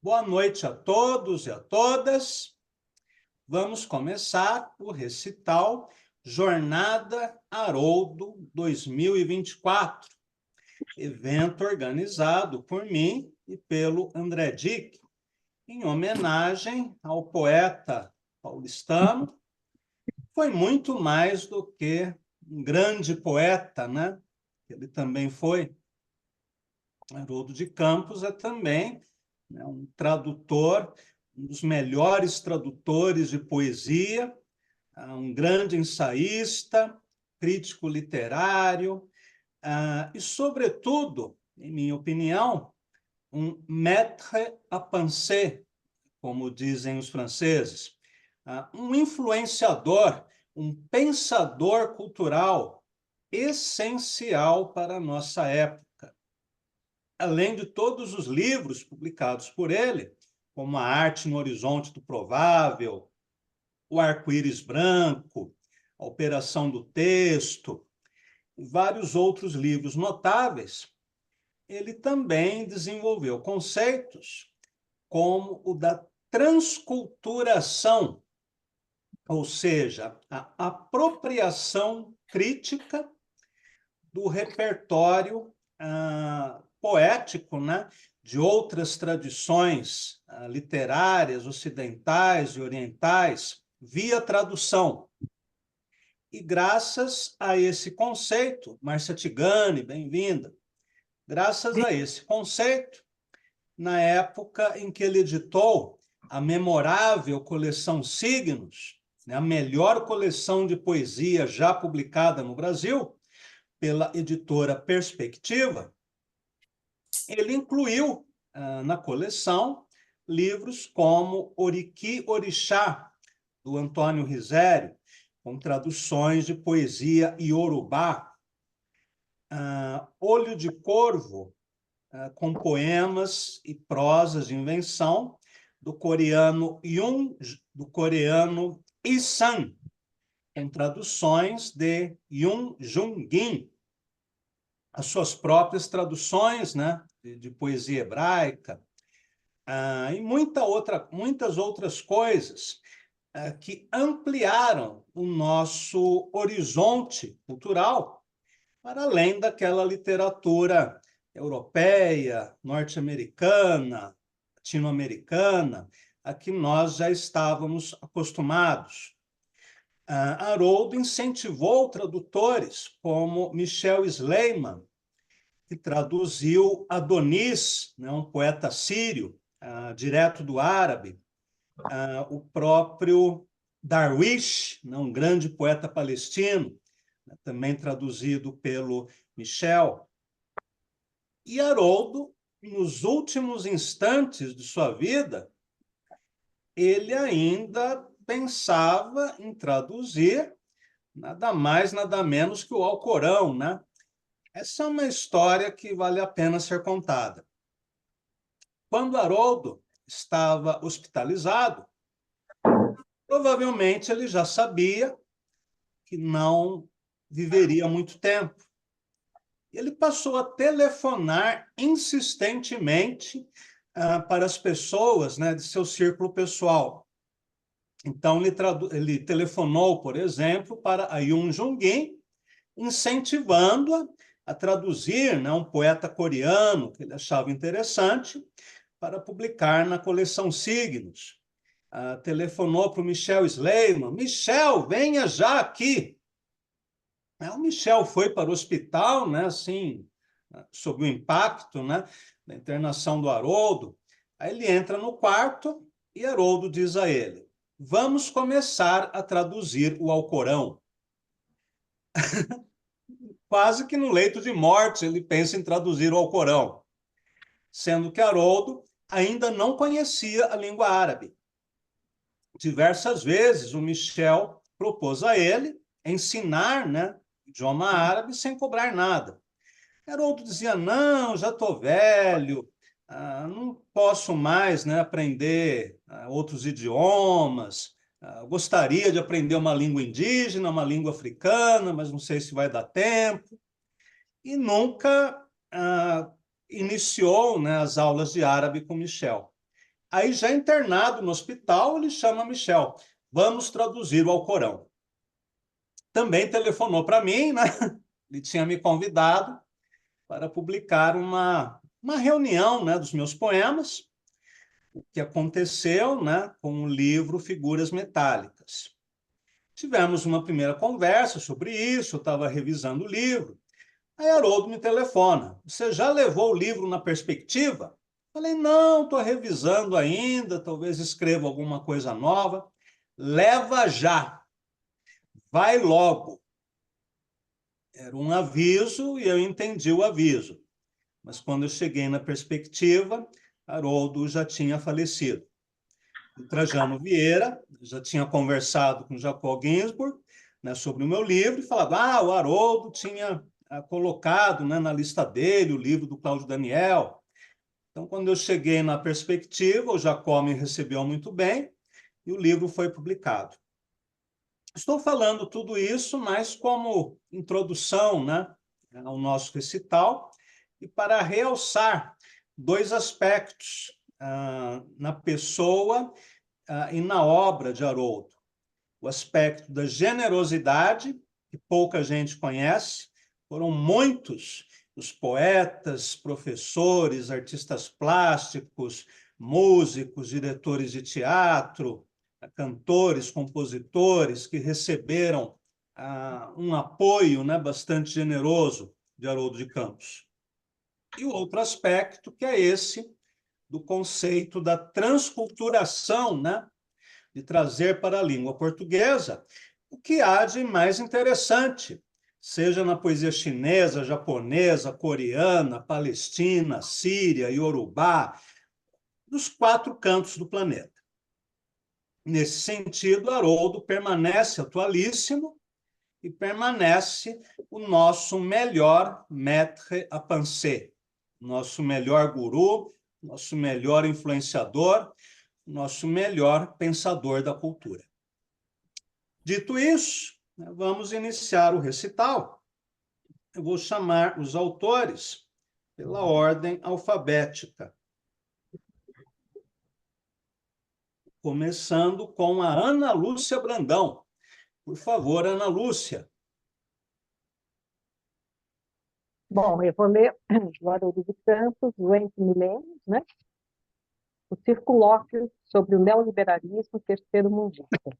Boa noite a todos e a todas. Vamos começar o recital Jornada Haroldo 2024, evento organizado por mim e pelo André Dick, em homenagem ao poeta paulistano. Foi muito mais do que um grande poeta, né? Ele também foi. Haroldo de Campos é também, né, um tradutor, um dos melhores tradutores de poesia, um grande ensaísta, crítico literário, e, sobretudo, em minha opinião, um maître à penser, como dizem os franceses, um influenciador, um pensador cultural essencial para a nossa época. Além de todos os livros publicados por ele, como A Arte no Horizonte do Provável, O Arco-Íris Branco, A Operação do Texto, e vários outros livros notáveis, ele também desenvolveu conceitos como o da transculturação, ou seja, a apropriação crítica do repertório poético, né, de outras tradições literárias, ocidentais e orientais, via tradução. E graças a esse conceito, Márcia Tigani, bem-vinda, graças a esse conceito, na época em que ele editou a memorável coleção Signos, né, a melhor coleção de poesia já publicada no Brasil, pela editora Perspectiva, ele incluiu na coleção livros como Oriki Orixá, do Antônio Risério, com traduções de poesia iorubá, Olho de Corvo, com poemas e prosas de invenção, do coreano Isan, com traduções de Yoon Jung-in, as suas próprias traduções, né, de poesia hebraica, e muitas outras coisas que ampliaram o nosso horizonte cultural para além daquela literatura europeia, norte-americana, latino-americana, a que nós já estávamos acostumados. Haroldo incentivou tradutores como Michel Sleiman, que traduziu Adonis, né, um poeta sírio, direto do árabe, o próprio Darwish, né, um grande poeta palestino, né, também traduzido pelo Michel. E Haroldo, nos últimos instantes de sua vida, ele ainda pensava em traduzir nada mais, nada menos que o Alcorão, né? Essa é uma história que vale a pena ser contada. Quando Haroldo estava hospitalizado, provavelmente ele já sabia que não viveria muito tempo. Ele passou a telefonar insistentemente para as pessoas, né, de seu círculo pessoal. Então, ele telefonou, por exemplo, para a Yoon Jung-in, incentivando-a a traduzir, né, um poeta coreano que ele achava interessante para publicar na coleção Signos. Telefonou para o Michel Sleiman: Michel, venha já aqui. O Michel foi para o hospital, né, assim, sob o impacto, né, da internação do Haroldo. Aí ele entra no quarto e Haroldo diz a ele: vamos começar a traduzir o Alcorão. Quase que no leito de morte ele pensa em traduzir o Alcorão, sendo que Haroldo ainda não conhecia a língua árabe. Diversas vezes o Michel propôs a ele ensinar, né, idioma árabe sem cobrar nada. Haroldo dizia: não, já estou velho, não posso mais, né, aprender outros idiomas, gostaria de aprender uma língua indígena, uma língua africana, mas não sei se vai dar tempo. E nunca iniciou, né, as aulas de árabe com Michel. Aí, já internado no hospital, ele chama Michel, vamos traduzir o Alcorão. Também telefonou para mim, né? Ele tinha me convidado para publicar uma reunião, né, dos meus poemas, o que aconteceu, né, com o livro Figuras Metálicas. Tivemos uma primeira conversa sobre isso, eu estava revisando o livro. Aí Haroldo me telefona, você já levou o livro na perspectiva? Falei, não, estou revisando ainda, talvez escreva alguma coisa nova. Leva já, vai logo. Era um aviso e eu entendi o aviso. Mas quando eu cheguei na perspectiva, Haroldo já tinha falecido. O Trajano Vieira já tinha conversado com Jacob Ginsburg, né, sobre o meu livro e falado, o Haroldo tinha colocado, né, na lista dele o livro do Cláudio Daniel. Então, quando eu cheguei na perspectiva, o Jacob me recebeu muito bem e o livro foi publicado. Estou falando tudo isso, mas como introdução, né, ao nosso recital e para realçar dois aspectos na pessoa e na obra de Haroldo. O aspecto da generosidade, que pouca gente conhece, foram muitos os poetas, professores, artistas plásticos, músicos, diretores de teatro, cantores, compositores que receberam um apoio, né, bastante generoso de Haroldo de Campos. E o outro aspecto, que é esse do conceito da transculturação, né, de trazer para a língua portuguesa o que há de mais interessante, seja na poesia chinesa, japonesa, coreana, palestina, síria, iorubá, dos quatro cantos do planeta. Nesse sentido, Haroldo permanece atualíssimo e permanece o nosso melhor maître à penser, nosso melhor guru, nosso melhor influenciador, nosso melhor pensador da cultura. Dito isso, vamos iniciar o recital. Eu vou chamar os autores pela ordem alfabética, começando com a Ana Lúcia Brandão. Por favor, Ana Lúcia. Bom, eu vou ler do Haroldo de Campos, O Entre Milênios, né? O Circulóquio sobre o Neoliberalismo Terceiro-Mundista.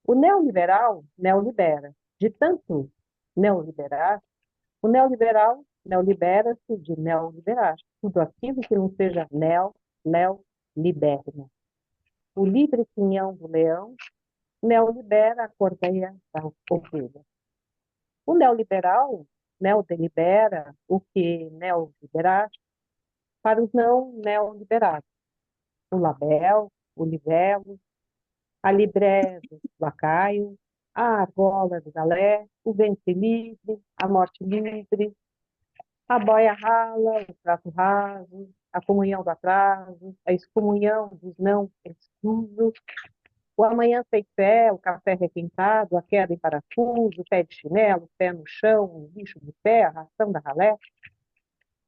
O neoliberal neolibera. De tanto neoliberar, o neoliberal neolibera-se de neoliberar. Tudo aquilo que não seja liberna. O livre quinhão do leão neolibera a cordeia da ovelha. O neoliberal neodelibera o que neoliberar para os não neoliberados. O label, o livelo, a libré do lacaio, a argola do galé, o ventre livre, a morte livre, a boia rala, o prato raso, a comunhão do atraso, a excomunhão dos não exclusos, o amanhã sem fé, o café requintado, a queda em parafuso, o pé de chinelo, o pé no chão, o bicho de pé, a ração da ralé.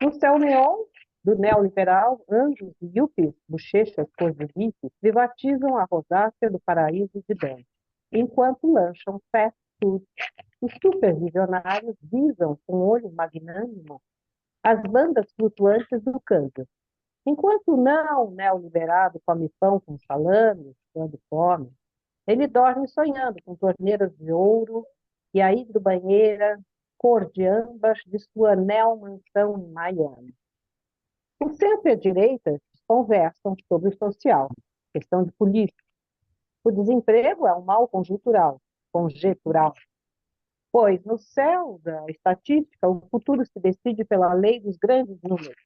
No céu neon do neoliberal, anjos e yuppies, bochechas, cor de bife, privatizam a rosácea do paraíso de Dante, enquanto lancham fast food. Os supervisionários visam com olho magnânimo as bandas flutuantes do câmbio, enquanto o não neoliberado come pão com salame, quando come, ele dorme sonhando com torneiras de ouro e a hidrobanheira cor de âmbar de sua neo-mansão em Miami. O centro e a direita conversam sobre o social, questão de política. O desemprego é um mal conjectural, pois no céu da estatística o futuro se decide pela lei dos grandes números.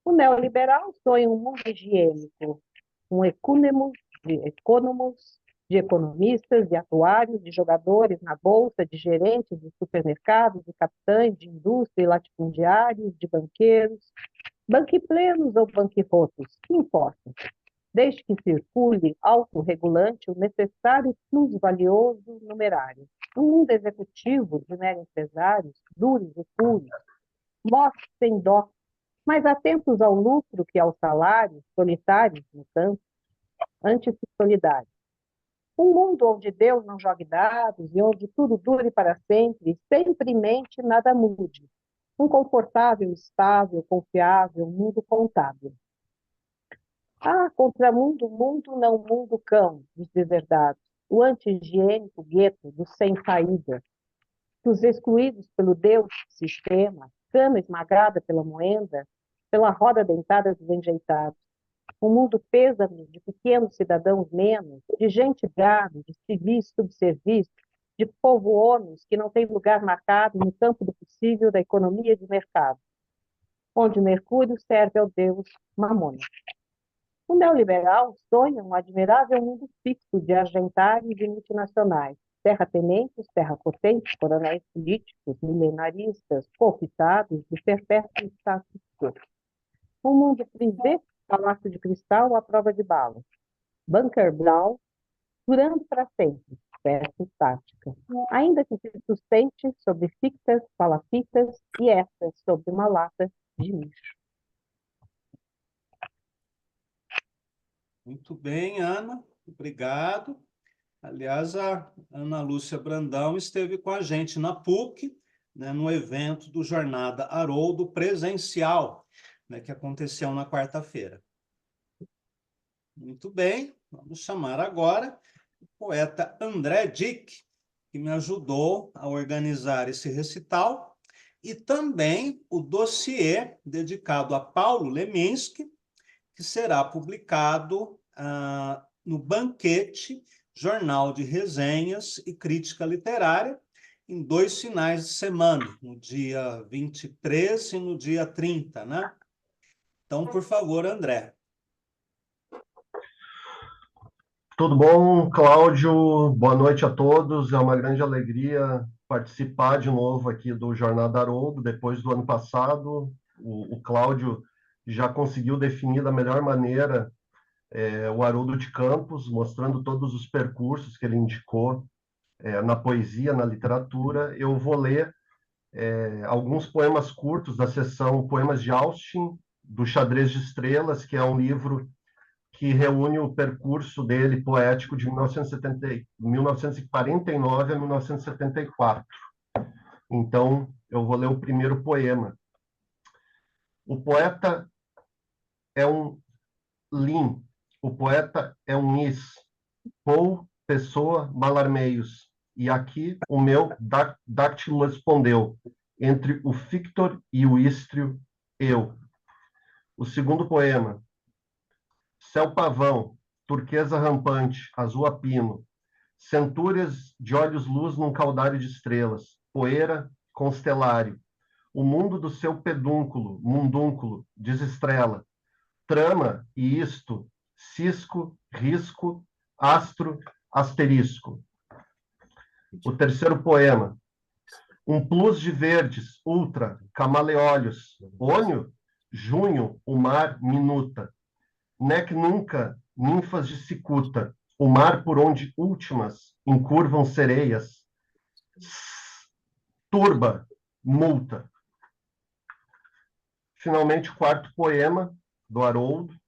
O neoliberal sonha um mundo higiênico, um ecônomos, de economistas, de atuários, de jogadores na bolsa, de gerentes de supermercados, de capitães de indústria e latifundiários, de banqueiros, banquiplenos ou banquirrotos, que importa, desde que circule autorregulante o necessário plusvalioso numerário. Um mundo executivo de mero empresários, duros e puros, mortos sem dó, mais atentos ao lucro que ao salário, solitários no campo, antes que solidários. Um mundo onde Deus não jogue dados e onde tudo dure para sempre, sempre mente nada mude. Um confortável, estável, confiável, mundo contábil. Ah, contramundo, mundo, não mundo cão, dos deserdados. O anti-higiênico gueto dos sem saída, dos excluídos pelo Deus sistema, cana esmagada pela moenda, pela roda dentada dos enjeitados. Um mundo pêsame de pequenos cidadãos menos, de gente gado, de civis subserviços, de povo homens que não tem lugar marcado no campo do possível da economia de mercado, onde Mercúrio serve ao Deus Mamona. O neoliberal sonha um admirável mundo fixo de argentários e multinacionais, terratenentes, terrapotentes, coronéis políticos, milenaristas, confitados de perpétuo status quo. Um mundo frisé, palácio de cristal à prova de balas. Bunker Brown, durando para sempre, peça tática. Ainda que se sustente sobre fictas, palafitas e estas sobre uma lata de lixo. Muito bem, Ana, obrigado. Aliás, a Ana Lúcia Brandão esteve com a gente na PUC, né, no evento do Jornada Haroldo presencial, né, que aconteceu na quarta-feira. Muito bem, vamos chamar agora o poeta André Dick, que me ajudou a organizar esse recital, e também o dossiê dedicado a Paulo Leminski, que será publicado no Banquete, Jornal de Resenhas e Crítica Literária, em 2 finais de semana, no dia 23 e no dia 30, né? Então, por favor, André. Tudo bom, Cláudio? Boa noite a todos. É uma grande alegria participar de novo aqui do Jornada Haroldo. Depois do ano passado, o Cláudio já conseguiu definir da melhor maneira o Haroldo de Campos, mostrando todos os percursos que ele indicou na poesia, na literatura. Eu vou ler alguns poemas curtos da seção Poemas de Austin, do Xadrez de Estrelas, que é um livro que reúne o percurso dele poético de 1949 a 1974. Então, eu vou ler o primeiro poema. O poeta é um Lin, o poeta é um Is, Paul, Pessoa, Malarmeios. E aqui o meu dáctilo respondeu, entre o fictor e o istrio, eu. O segundo poema. Céu pavão, turquesa rampante, azul a pino, centúrias de olhos-luz num caudário de estrelas, poeira, constelário, o mundo do seu pedúnculo, mundúnculo, desestrela, trama e isto, cisco, risco, astro, asterisco. O terceiro poema. Um plus de verdes, ultra, camaleólios, ônio, junho, o mar, minuta, nec nunca, ninfas de cicuta, o mar por onde últimas encurvam sereias, turba, multa. Finalmente, o quarto poema do Haroldo.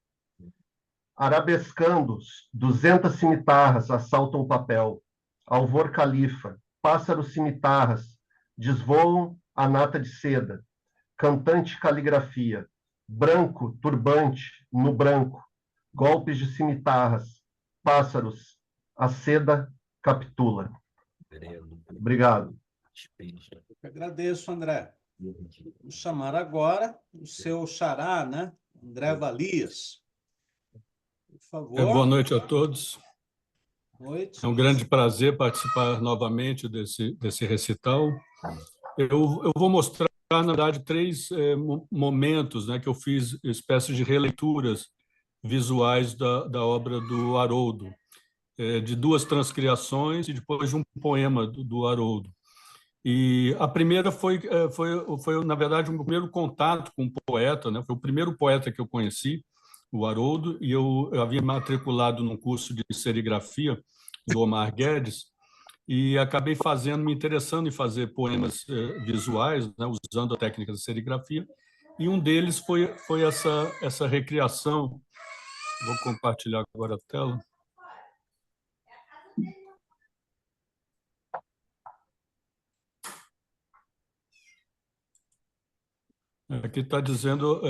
Arabescando, 200 cimitarras assaltam o papel. Alvor califa, pássaros cimitarras, desvoam a nata de seda. Cantante caligrafia, branco, turbante, no branco. Golpes de cimitarras, pássaros, a seda capitula. Obrigado. Eu agradeço, André. Vou chamar agora o seu xará, né? André Valias. Por favor. Boa noite a todos. Noite. É um grande prazer participar novamente desse recital. Eu vou mostrar, na verdade, 3 momentos, né, que eu fiz espécies de releituras visuais da obra do Haroldo, de 2 transcriações e depois de um poema do Haroldo. E a primeira foi, na verdade, o meu primeiro contato com o poeta, né? Foi o primeiro poeta que eu conheci, o Haroldo, e eu havia matriculado num curso de serigrafia do Omar Guedes e acabei me interessando em fazer poemas visuais, né? Usando a técnica de serigrafia, e um deles foi essa recriação. Vou compartilhar agora a tela. Aqui está dizendo,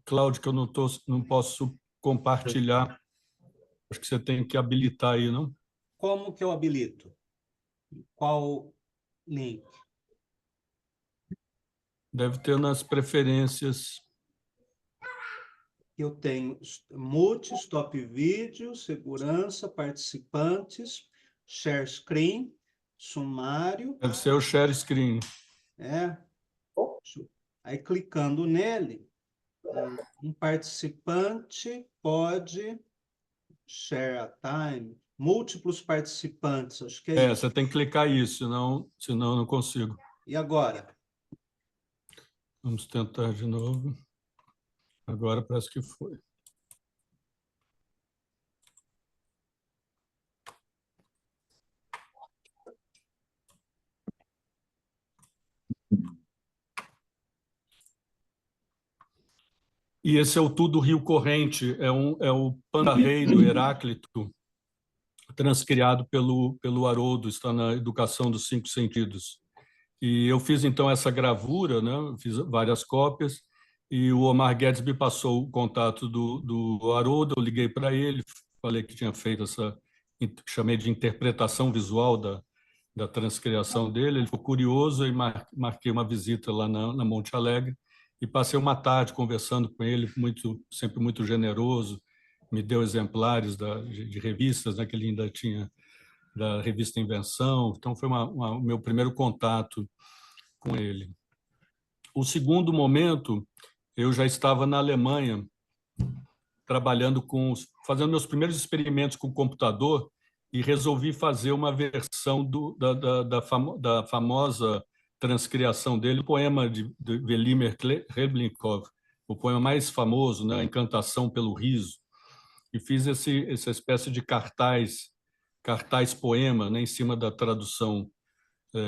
Cláudio, que eu não posso compartilhar. Acho que você tem que habilitar aí, não? Como que eu habilito? Qual link? Deve ter nas preferências. Eu tenho multi, stop vídeo, segurança, participantes, share screen, sumário. Deve ser o share screen. Aí, clicando nele, um participante pode share a time, múltiplos participantes, acho que é isso. Você tem que clicar isso, senão eu não consigo. E agora? Vamos tentar de novo. Agora parece que foi. E esse é o Tudo Rio Corrente, é o Panda-Rei do Heráclito, transcriado pelo Haroldo, está na Educação dos Cinco Sentidos. E eu fiz, então, essa gravura, né? Fiz várias cópias, e o Omar Guedes me passou o contato do Haroldo, eu liguei para ele, falei que tinha feito chamei de interpretação visual da transcriação dele, ele ficou curioso, e marquei uma visita lá na Monte Alegre, e passei uma tarde conversando com ele, sempre muito generoso, me deu exemplares de revistas, né, que ele ainda tinha, da revista Invenção, então foi o meu primeiro contato com ele. O segundo momento, eu já estava na Alemanha, fazendo meus primeiros experimentos com o computador, e resolvi fazer uma versão da famosa transcriação dele, o poema de Velimir Hreblinkov, o poema mais famoso, né, A Encantação pelo Riso, e fiz essa espécie de cartaz poema, né, em cima da tradução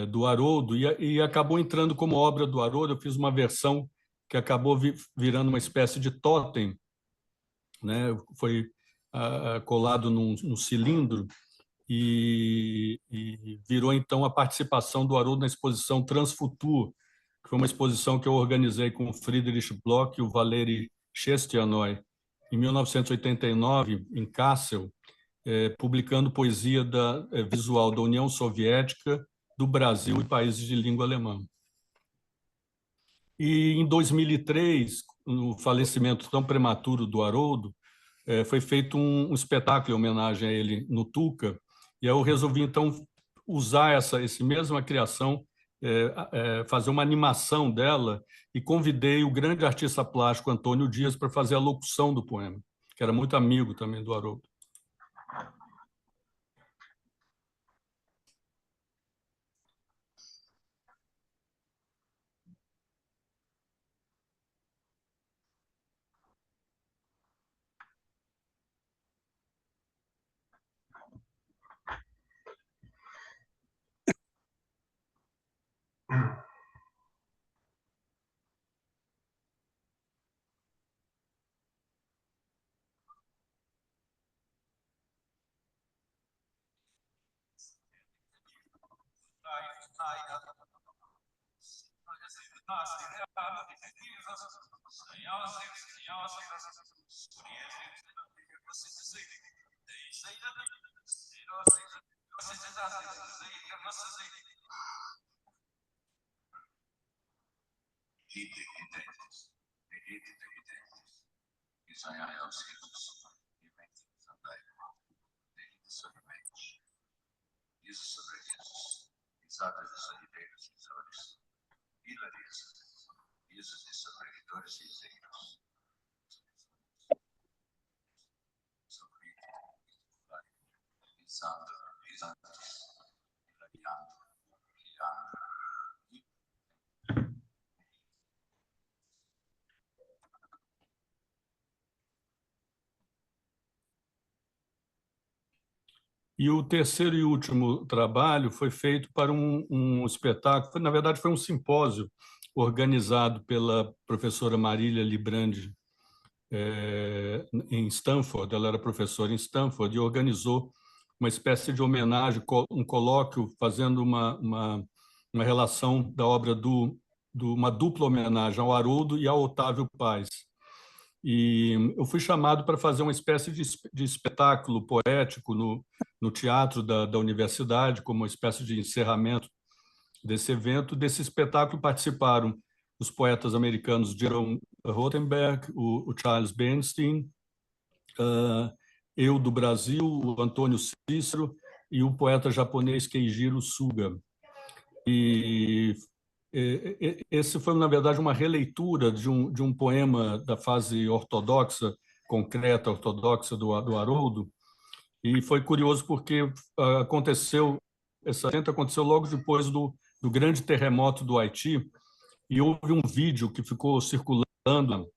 do Haroldo, e acabou entrando como obra do Haroldo. Eu fiz uma versão que acabou virando uma espécie de totem, né, foi colado num cilindro, e virou, então, a participação do Haroldo na exposição Transfutur, que foi uma exposição que eu organizei com o Friedrich Bloch e o Valery Chestianoy, em 1989, em Kassel, publicando poesia visual da União Soviética, do Brasil e países de língua alemã. E, em 2003, no falecimento tão prematuro do Haroldo, foi feito um espetáculo em homenagem a ele no Tuca, e eu resolvi, então, usar essa mesma criação, fazer uma animação dela, e convidei o grande artista plástico Antônio Dias para fazer a locução do poema, que era muito amigo também do Haroldo. E o terceiro e último trabalho foi feito para um espetáculo, na verdade foi um simpósio organizado pela professora Marília Librandi, em Stanford. Ela era professora em Stanford e organizou uma espécie de homenagem, um colóquio, fazendo uma relação da obra uma dupla homenagem ao Haroldo e ao Otávio Paz. E eu fui chamado para fazer uma espécie de espetáculo poético no teatro da universidade, como uma espécie de encerramento desse evento. Desse espetáculo participaram os poetas americanos Jerome Rothenberg, o Charles Bernstein, eu do Brasil, o Antônio Cícero e o poeta japonês Keijiro Suga. E esse foi, na verdade, uma releitura de um poema da fase ortodoxa, concreta, ortodoxa do Haroldo, e foi curioso porque esse evento aconteceu logo depois do grande terremoto do Haiti, e houve um vídeo que ficou circulando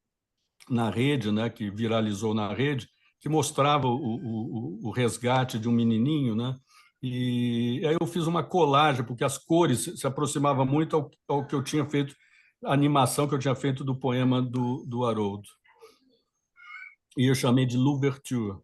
na rede, né, que viralizou na rede, que mostrava o resgate de um menininho, né? E aí eu fiz uma colagem, porque as cores se aproximavam muito ao que eu tinha feito, a animação que eu tinha feito do poema do Haroldo. E eu chamei de L'Ouverture.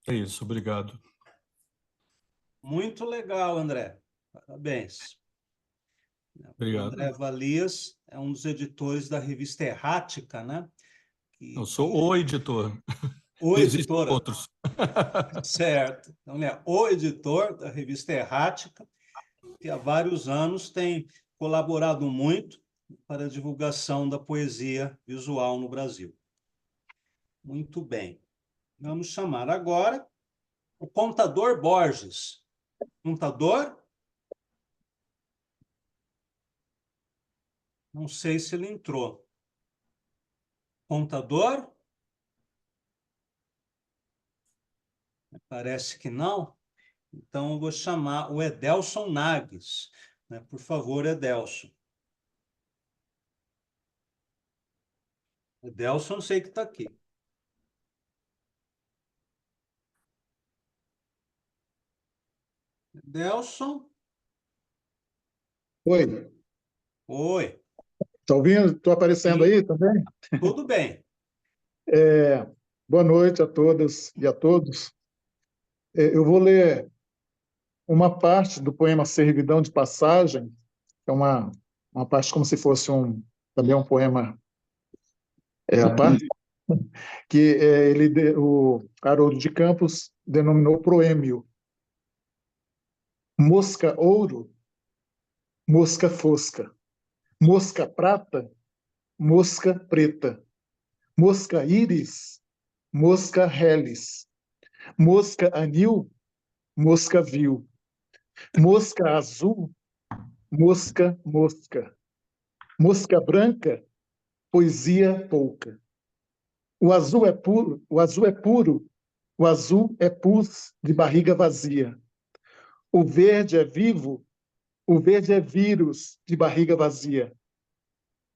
É isso, obrigado. Muito legal, André. Parabéns. Obrigado. O André Valias é um dos editores da revista Errática, né? Eu sou o editor. O Existem editor. outros. Certo. Então, ele é o editor da revista Errática, que há vários anos tem colaborado muito para a divulgação da poesia visual no Brasil. Muito bem. Vamos chamar agora o Contador Borges. Contador? Não sei se ele entrou. Contador? Parece que não. Então, eu vou chamar o Edelson Nages. Por favor, Edelson. Edelson, sei que está aqui. Edelson? Oi, Oi. tá ouvindo? Estou aparecendo Sim. aí também? Tudo bem. Boa noite a todas e a todos. Eu vou ler uma parte do poema Servidão de Passagem, que é uma parte como se fosse também um poema à parte, que o Haroldo de Campos denominou proêmio. Mosca ouro, mosca fosca, mosca prata, mosca preta, mosca íris, mosca relis, mosca anil, mosca vil, mosca azul, mosca mosca, mosca branca, poesia pouca. O azul é puro, o azul é puro, o azul é pus de barriga vazia. O verde é vivo, o verde é vírus de barriga vazia.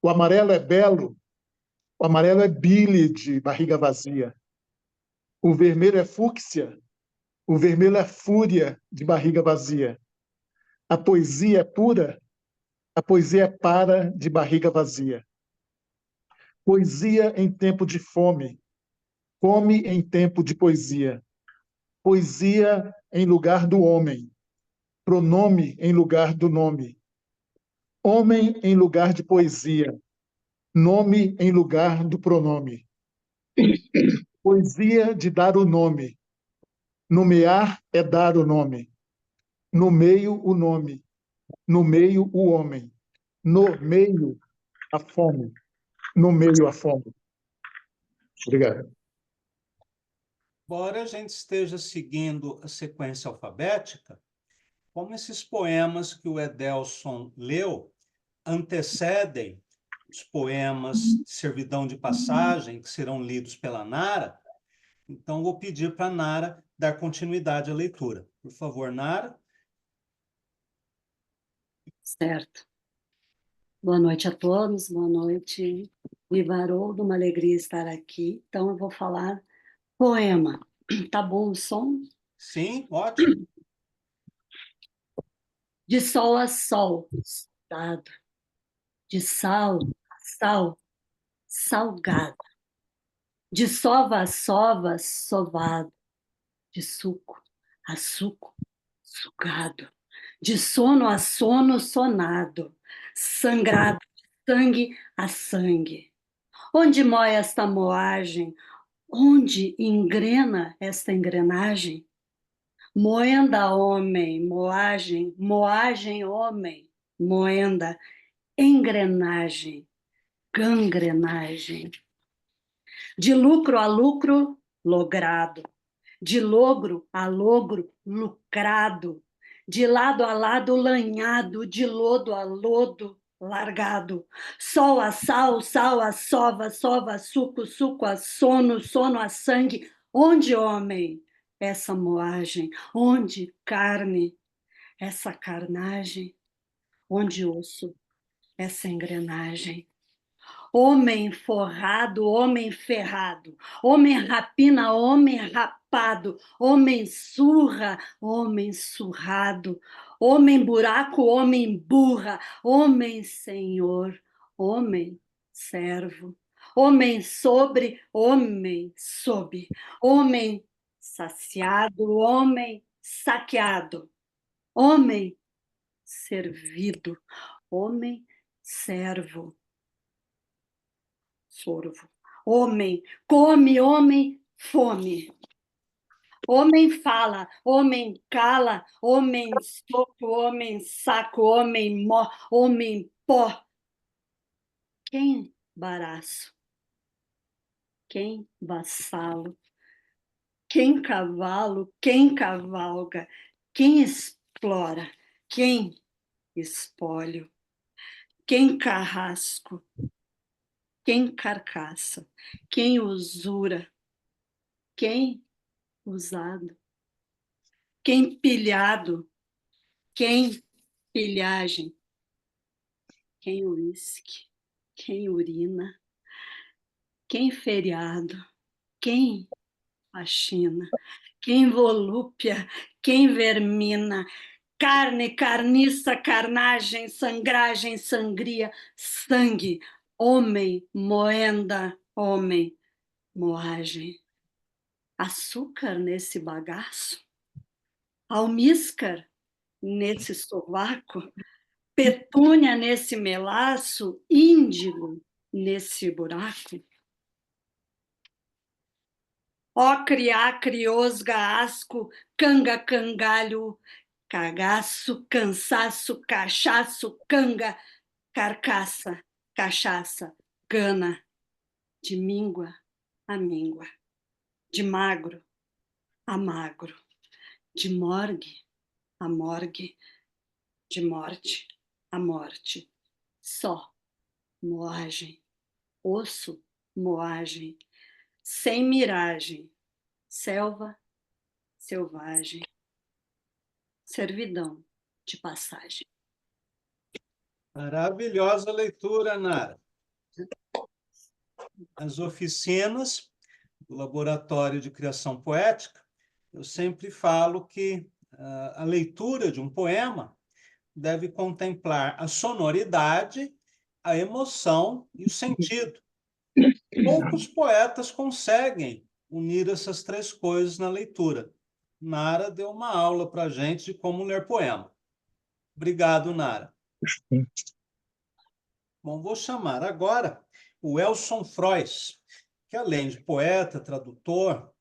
O amarelo é belo, o amarelo é bile de barriga vazia. O vermelho é fúcsia, o vermelho é fúria de barriga vazia. A poesia é pura, a poesia é para de barriga vazia. Poesia em tempo de fome, fome em tempo de poesia. Poesia em lugar do homem, pronome em lugar do nome. Homem em lugar de poesia. Nome em lugar do pronome. Poesia de dar o nome. Nomear é dar o nome. No meio, o nome. No meio, o homem. No meio, a fome. No meio, a fome. Obrigado. Embora a gente esteja seguindo a sequência alfabética, como esses poemas que o Edelson leu antecedem os poemas de servidão de passagem que serão lidos pela Nara, então vou pedir para a Nara dar continuidade à leitura. Por favor, Nara. Certo. Boa noite a todos, boa noite. Viva Haroldo, uma alegria estar aqui. Então, eu vou falar poema. Tá bom o som? Sim, ótimo. De sol a sol, soldado. De sal a sal, salgado. De sova a sova, sovado. De suco a suco, sugado. De sono a sono, sonado. Sangrado, de sangue a sangue. Onde moe esta moagem? Onde engrena esta engrenagem? Moenda, homem, moagem, moagem, homem, moenda, engrenagem, gangrenagem. De lucro a lucro, logrado. De logro a logro, lucrado. De lado a lado, lanhado. De lodo a lodo, largado. Sol a sal, sal a sova, sova a suco, suco a sono, sono a sangue. Onde, homem, essa moagem? Onde, carne, essa carnagem? Onde, osso, essa engrenagem? Homem forrado, homem ferrado, homem rapina, homem rapado, homem surra, homem surrado, homem buraco, homem burra, homem senhor, homem servo, homem sobre, homem sob, homem saciado, homem saqueado, homem servido, homem servo. Sorvo. Homem, come, homem, fome. Homem fala, homem cala, homem soco, homem saco, homem mó, homem pó. Quem baraço? Quem vassalo? Quem cavalo? Quem cavalga? Quem explora? Quem espólio? Quem carrasco? Quem carcaça? Quem usura? Quem usado? Quem pilhado? Quem pilhagem? Quem uísque? Quem urina? Quem feriado? Quem faxina? Quem volúpia? Quem vermina? Carne, carniça, carnagem, sangragem, sangria, sangue, homem, moenda, homem, moagem. Açúcar nesse bagaço? Almíscar nesse sovaco? Petúnia nesse melaço? Índigo nesse buraco? Ocre, acre, osga, asco, canga, cangalho, cagaço, cansaço, cachaço, canga, carcaça, cachaça, gana, de míngua a míngua, de magro a magro, de morgue a morgue, de morte a morte, só moagem, osso, moagem, sem miragem, selva, selvagem, servidão de passagem. Maravilhosa leitura, Nara. As oficinas do Laboratório de Criação Poética, eu sempre falo que a leitura de um poema deve contemplar a sonoridade, a emoção e o sentido. Poucos poetas conseguem unir essas três coisas na leitura. Nara deu uma aula para a gente de como ler poema. Obrigado, Nara. Bom, vou chamar agora o Elson Frois, que além de poeta, tradutor,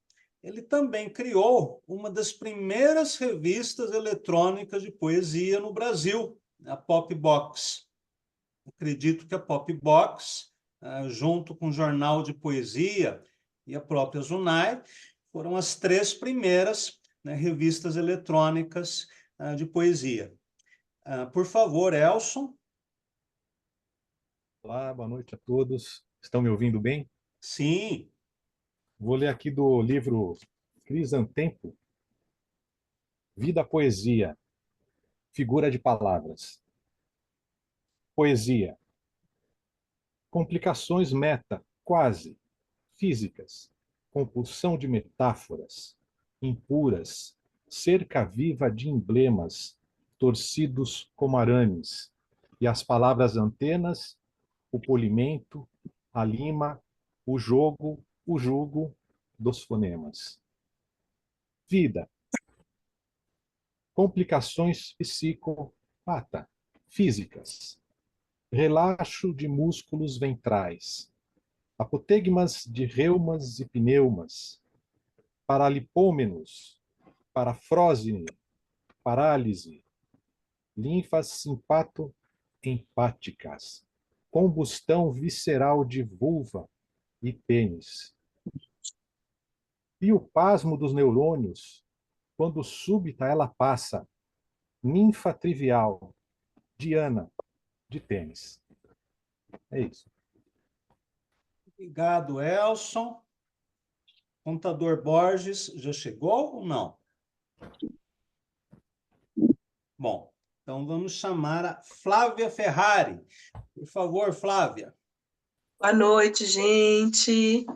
ele também criou uma das primeiras revistas eletrônicas de poesia no Brasil, a Pop Box. Acredito que a Pop Box, junto com o Jornal de Poesia e a própria Zunai, foram as 3 primeiras, né, revistas eletrônicas de poesia. Por favor, Elson. Olá, boa noite a todos. Estão me ouvindo bem? Sim. Vou ler aqui do livro Crisantempo, Vida, Poesia, Figura de Palavras. Poesia. Complicações meta, quase, físicas, compulsão de metáforas, impuras, cerca viva de emblemas, torcidos como arames, e as palavras antenas, o polimento, a lima, o jogo, o jugo dos fonemas. Vida. Complicações físicas. Relaxo de músculos ventrais. Apotegmas de reumas e pneumas. Paralipômenos. Parafrose. Parálise. Linfas simpato-empáticas. Combustão visceral de vulva e pênis. E o pasmo dos neurônios, quando súbita ela passa, ninfa trivial, Diana, de tênis. É isso. Obrigado, Elson. Contador Borges, já chegou ou não? Bom, então vamos chamar a Flávia Ferrari. Por favor, Flávia. Boa noite, gente.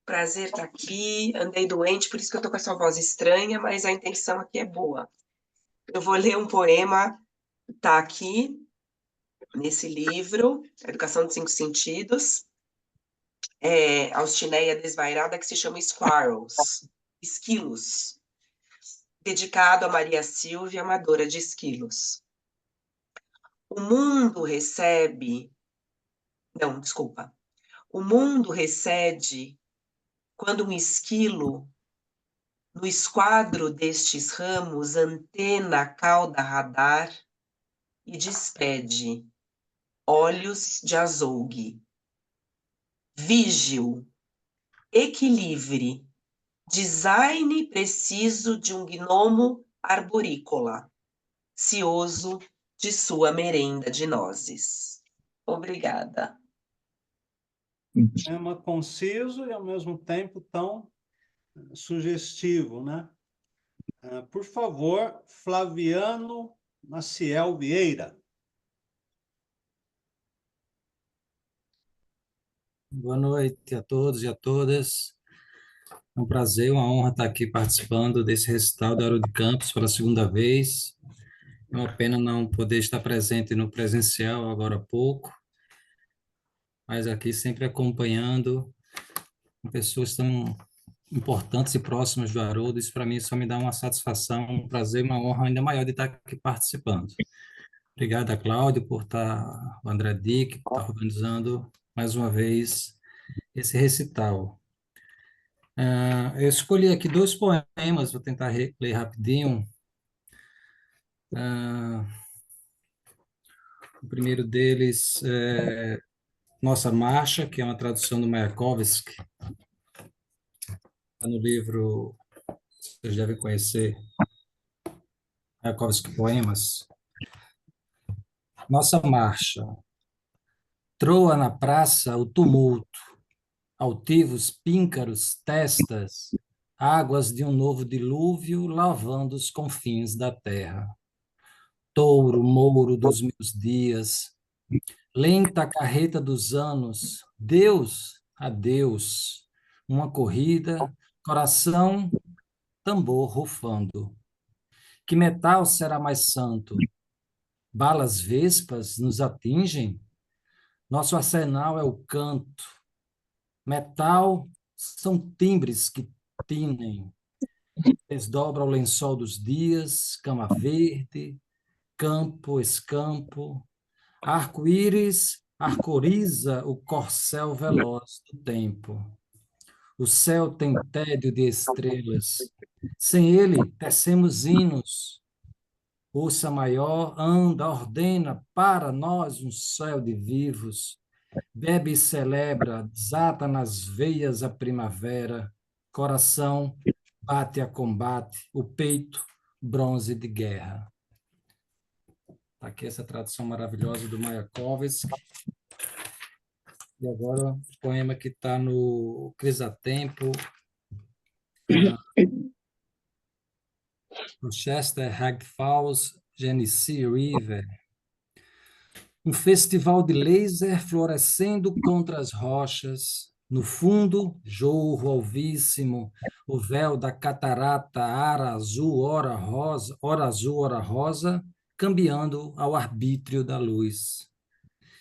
Prazer estar aqui. Andei doente, por isso que eu estou com essa voz estranha, mas a intenção aqui é boa. Eu vou ler um poema que está aqui, nesse livro, Educação dos Cinco Sentidos, Austineia Desvairada, que se chama Squirrels, Esquilos, dedicado a Maria Silvia, amadora de esquilos. O mundo recebe... Não, desculpa. O mundo recede quando um esquilo, no esquadro destes ramos, antena a cauda radar e despede olhos de azougue. Vígil, equilibre, design preciso de um gnomo arborícola, cioso de sua merenda de nozes. Obrigada. Tema conciso e, ao mesmo tempo, tão sugestivo, né? Por favor, Flaviano Maciel Vieira. Boa noite a todos e a todas. É um prazer, uma honra estar aqui participando desse recital do Haroldo de Campos pela segunda vez. É uma pena não poder estar presente no presencial agora há pouco, mas aqui sempre acompanhando com pessoas tão importantes e próximas do Haroldo. Isso para mim só me dá uma satisfação, um prazer, uma honra ainda maior de estar aqui participando. Obrigado a Cláudio por estar, o André Dick, por estar organizando mais uma vez esse recital. Eu escolhi aqui 2 poemas, vou tentar ler rapidinho. O primeiro deles é Nossa Marcha, que é uma tradução do Mayakovsky. Está no livro, vocês devem conhecer, Mayakovsky Poemas. Nossa Marcha. Troa na praça o tumulto, altivos píncaros, testas, águas de um novo dilúvio lavando os confins da terra. Touro, mouro dos meus dias, lenta carreta dos anos, Deus, adeus, uma corrida, coração, tambor rufando. Que metal será mais santo? Balas vespas nos atingem? Nosso arsenal é o canto. Metal são timbres que tinem. Desdobra o lençol dos dias, cama verde, campo, escampo, arco-íris arcoriza o corcel veloz do tempo. O céu tem tédio de estrelas. Sem ele, tecemos hinos. Ursa maior anda, ordena para nós um céu de vivos. Bebe e celebra, desata nas veias a primavera. Coração bate a combate, o peito bronze de guerra. Está aqui essa tradução maravilhosa do Mayakovsky. E agora o poema que está no Crisatempo, no Chester Hagfalls, Genesee River. Um festival de laser florescendo contra as rochas. No fundo, jorro alvíssimo, o véu da catarata, ara azul, ora azul, ora rosa, cambiando ao arbítrio da luz.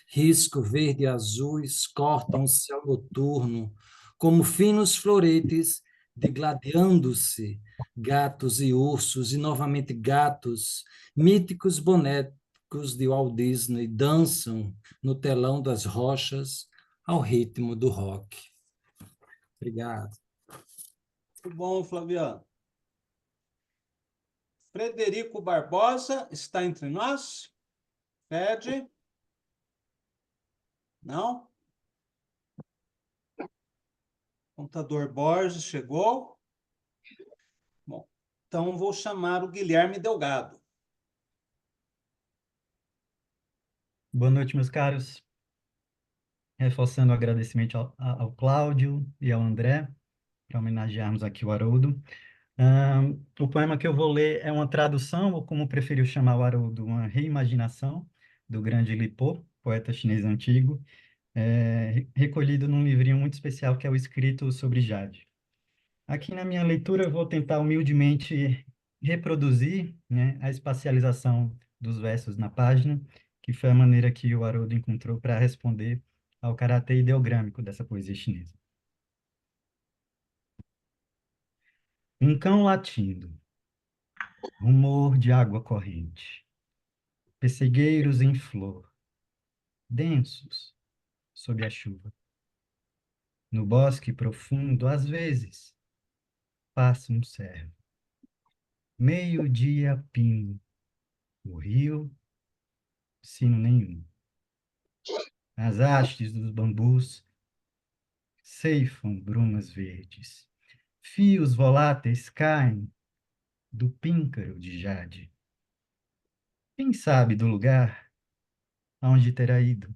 Risco verde e azuis cortam o céu noturno, como finos floretes degladiando-se, gatos e ursos, e novamente gatos, míticos bonecos de Walt Disney dançam no telão das rochas ao ritmo do rock. Obrigado. Muito bom, Flaviano. Frederico Barbosa está entre nós? Pede? Não? Contador Borges chegou? Bom, então vou chamar o Guilherme Delgado. Boa noite, meus caros. Reforçando o agradecimento ao Cláudio e ao André, para homenagearmos aqui o Haroldo. O poema que eu vou ler é uma tradução, ou como preferiu chamar o Haroldo, uma reimaginação, do grande Li Po, poeta chinês antigo, recolhido num livrinho muito especial que é o Escrito sobre Jade. Aqui na minha leitura eu vou tentar humildemente reproduzir, né, a espacialização dos versos na página, que foi a maneira que o Haroldo encontrou para responder ao caráter ideogrâmico dessa poesia chinesa. Um cão latindo, rumor de água corrente, pessegueiros em flor, densos sob a chuva. No bosque profundo, às vezes, passa um cervo. Meio-dia pino, o rio, sino nenhum. As hastes dos bambus ceifam brumas verdes. Fios voláteis caem do píncaro de jade. Quem sabe do lugar aonde terá ido?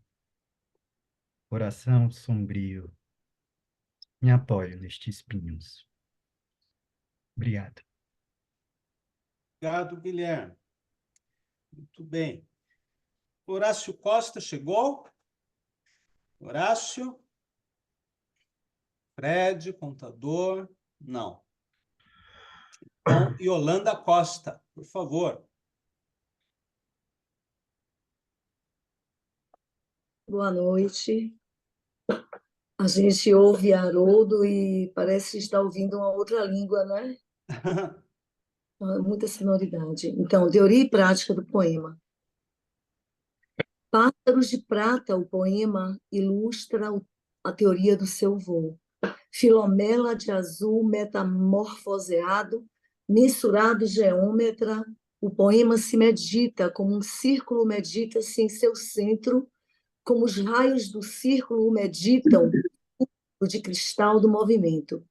Coração sombrio, me apoio nestes pinhos. Obrigado. Obrigado, Guilherme. Muito bem. Horácio Costa chegou? Horácio? Fred, contador? Não. Então, Yolanda Costa, por favor. Boa noite. A gente ouve Haroldo e parece estar ouvindo uma outra língua, né? Muita sonoridade. Então, teoria e prática do poema. Pássaros de prata, o poema ilustra a teoria do seu voo. Filomela de azul metamorfoseado, mensurado geômetra, o poema se medita como um círculo medita-se em seu centro, como os raios do círculo meditam o de cristal do movimento.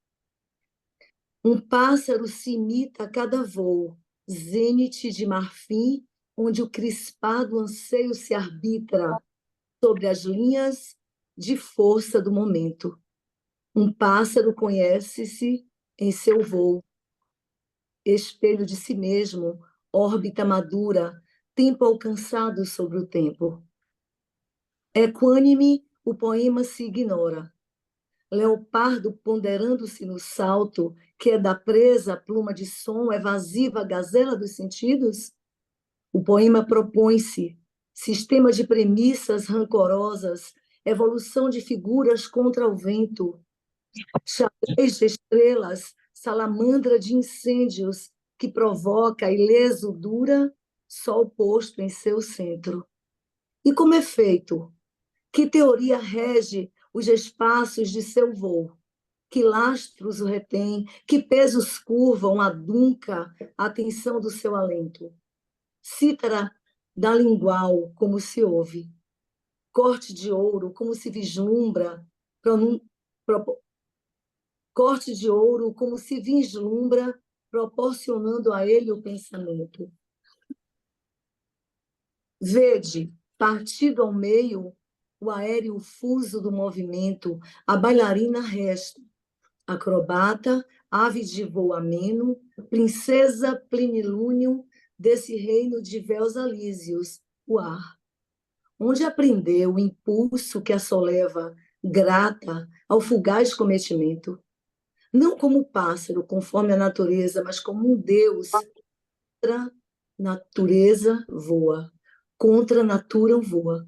Um pássaro se imita a cada voo, zênite de marfim, onde o crispado anseio se arbitra sobre as linhas de força do momento. Um pássaro conhece-se em seu voo, espelho de si mesmo, órbita madura, tempo alcançado sobre o tempo. Equânime, o poema se ignora. Leopardo ponderando-se no salto, que é da presa, pluma de som, evasiva, gazela dos sentidos? O poema propõe-se, sistema de premissas rancorosas, evolução de figuras contra o vento, xadrez de estrelas, salamandra de incêndios, que provoca ileso dura sol posto em seu centro. E como é feito? Que teoria rege os espaços de seu voo? Que lastros o retém? Que pesos curvam, adunca a atenção do seu alento? Cítara da lingual, como se ouve. Corte de ouro, como se vislumbra. Corte de ouro, como se vislumbra, proporcionando a ele o pensamento. Vede, partido ao meio, o aéreo fuso do movimento, a bailarina resta, acrobata, ave de voo ameno, princesa plenilúnio desse reino de véus alísios, o ar. Onde aprendeu o impulso que a soleva, grata ao fugaz cometimento, não como pássaro, conforme a natureza, mas como um Deus, contra a natureza voa, contra a natura voa.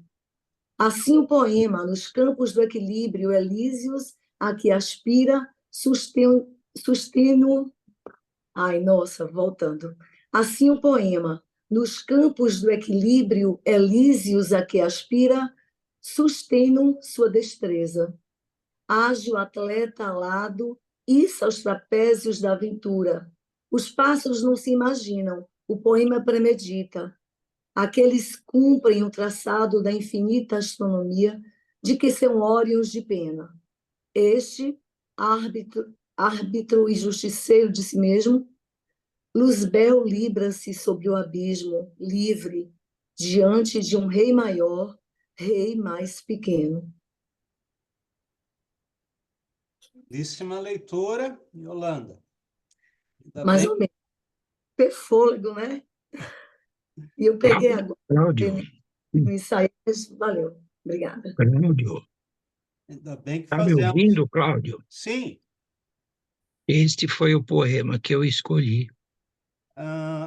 Assim o poema, nos campos do equilíbrio elíseos, a que aspira, susteno. Ai, nossa, voltando. Assim o poema, nos campos do equilíbrio elíseos, a que aspira, susteno sua destreza. Ágil atleta alado, issa aos trapézios da aventura. Os pássaros não se imaginam, o poema premedita. Aqueles cumprem o traçado da infinita astronomia de que são órions de pena. Este, árbitro e justiceiro de si mesmo, Luzbel libra-se sobre o abismo, livre, diante de um rei maior, rei mais pequeno. Belíssima leitura, Yolanda. Ainda Mais bem. ou menos. Ter fôlego, né? E eu peguei agora Cláudio, no ensaio, mas valeu. Obrigada. Cláudio, Ainda bem que está me fazemos. ouvindo, Cláudio? Sim. Este foi o poema que eu escolhi.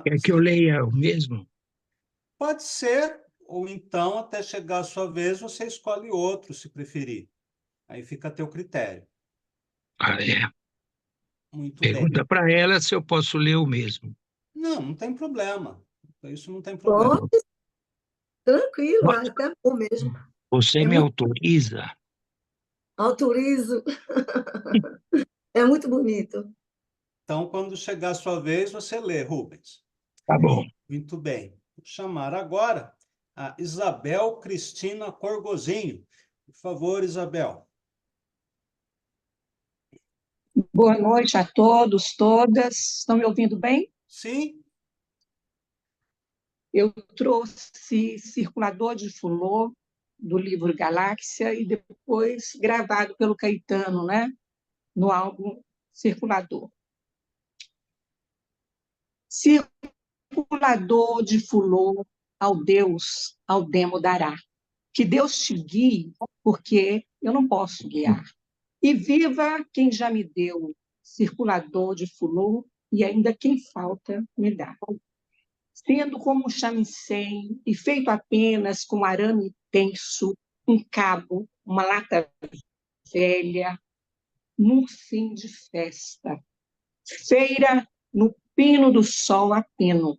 Quer que eu leia o mesmo? Pode ser, ou então, até chegar a sua vez, você escolhe outro, se preferir. Aí fica a teu critério. Ah, é. Muito Pergunta bem. para ela se eu posso ler o mesmo. Não, não tem problema. Isso não tem problema. Pode, tranquilo, até bom mesmo. Você me autoriza? Autorizo. É muito bonito. Então, quando chegar a sua vez, você lê, Rubens. Tá bom. Muito bem. Vou chamar agora a Isabel Cristina Corgozinho. Por favor, Isabel. Boa noite a todos, todas. Estão me ouvindo bem? Sim. Eu trouxe Circulador de Fulô, do livro Galáxia, e depois gravado pelo Caetano, né? No álbum Circulador. Circulador de Fulô, ao Deus, ao demo dará. Que Deus te guie, porque eu não posso guiar. E viva quem já me deu circulador de fulô, e ainda quem falta me dá. Sendo como um chamiçém, e feito apenas com arame tenso, um cabo, uma lata velha, num fim de festa. Feira no pino do sol a pino.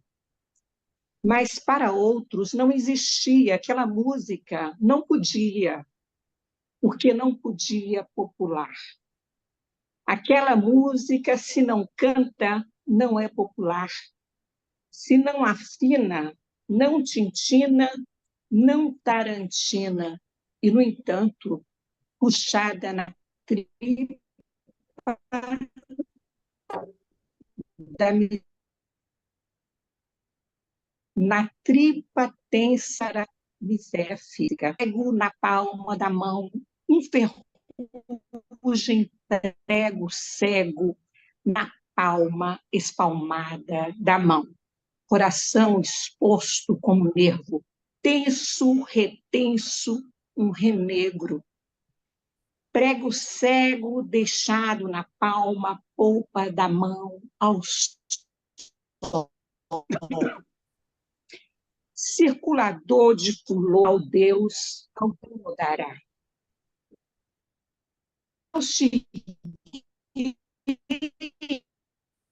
Mas para outros não existia, aquela música não podia, porque não podia popular. Aquela música, se não canta, não é popular. Se não afina, não tintina, não tarantina. E, no entanto, puxada na tripa na tripa tensa da miséria física. Pego na palma da mão um ferrugem prego cego na palma espalmada da mão. Coração exposto como nervo, tenso, retenso, um renegro. Prego cego deixado na palma, polpa da mão ao sol. Circulador de fulô ao Deus, ao demo dará.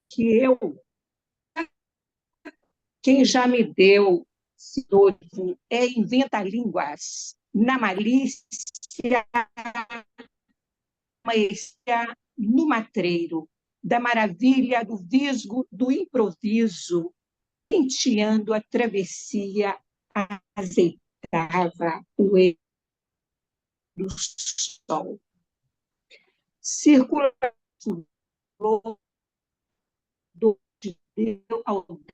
Que eu quem já me deu novo é inventa-línguas, na malícia, maestria no matreiro, da maravilha, do visgo, do improviso, penteando a travessia, azeitava o eixo do sol. Circulou de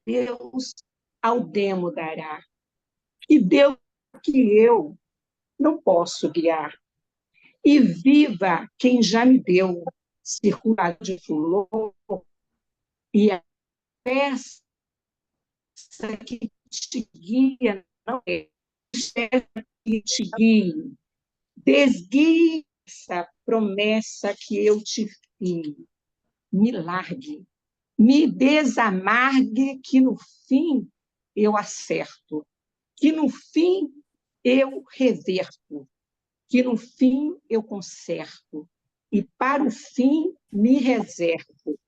Deus ao demo dará. E Deus que eu não posso guiar. E viva quem já me deu, circular de flor, e a peça que te guia não é, que te guie. Desguie essa promessa que eu te fiz. Me largue, me desamargue, que no fim eu acerto, que no fim eu reverto, que no fim eu conserto, e para o fim me reservo.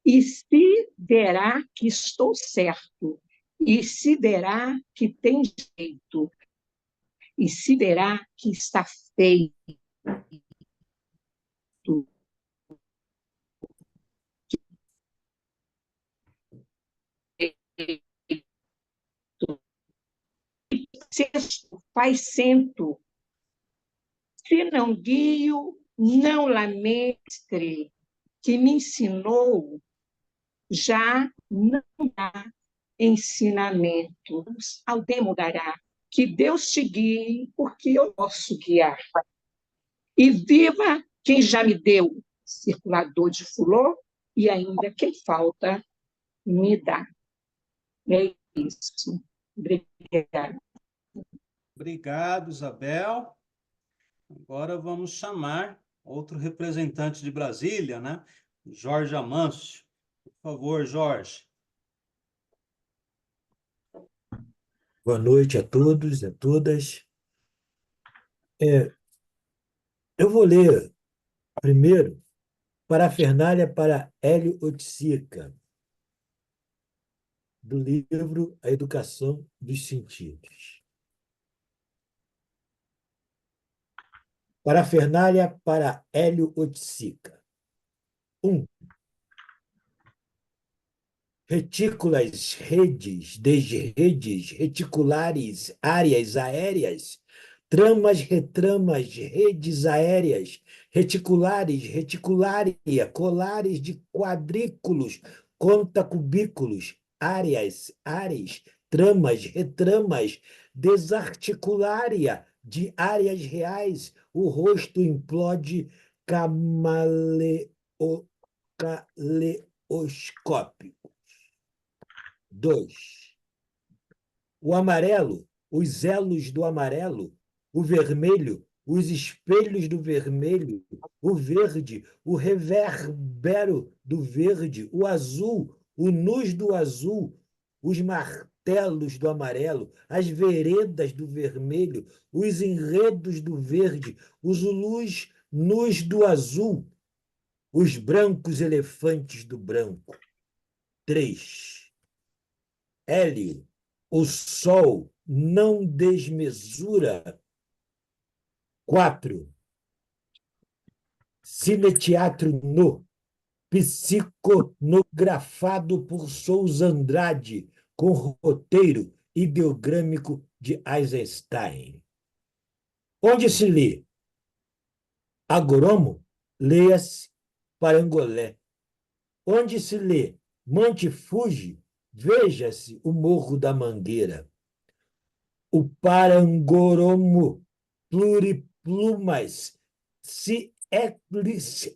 E se verá que estou certo, e se verá que tem jeito, e se verá que está feito. Sexto, faz cento. Se não guio, não lamestre, que me ensinou, já não dá ensinamentos ao demo dará. Que Deus te guie, porque eu posso guiar. E viva quem já me deu circulador de fulô, e ainda quem falta me dá. É isso. Obrigada. Obrigado, Isabel. Agora vamos chamar outro representante de Brasília, né? Jorge Amâncio. Por favor, Jorge. Boa noite a todos e a todas. Eu vou ler primeiro Parafernália para Hélio Oiticica, do livro A Educação dos Sentidos. Parafernália para Hélio Oiticica. 1. Retículas, redes, desredes, reticulares, áreas aéreas, tramas, retramas, redes aéreas, reticulares, reticulária, colares de quadrículos, contacubículos, áreas, ares, tramas, retramas, desarticulária de áreas reais, o rosto implode caleoscópico. 2. O amarelo, os elos do amarelo, o vermelho, os espelhos do vermelho, o verde, o reverbero do verde, o azul, o nus do azul, os martelos do amarelo, as veredas do vermelho, os enredos do verde, os zulus nus do azul, os brancos elefantes do branco. 3. Hélio, o sol não desmesura. 4. Cineteatro no, psiconografado por Souza Andrade, com roteiro ideogrâmico de Eisenstein. Onde se lê? Agoromo, leia-se Parangolé. Onde se lê Monte Fuji, veja-se o Morro da Mangueira. O Parangoromo, pluriplumas, se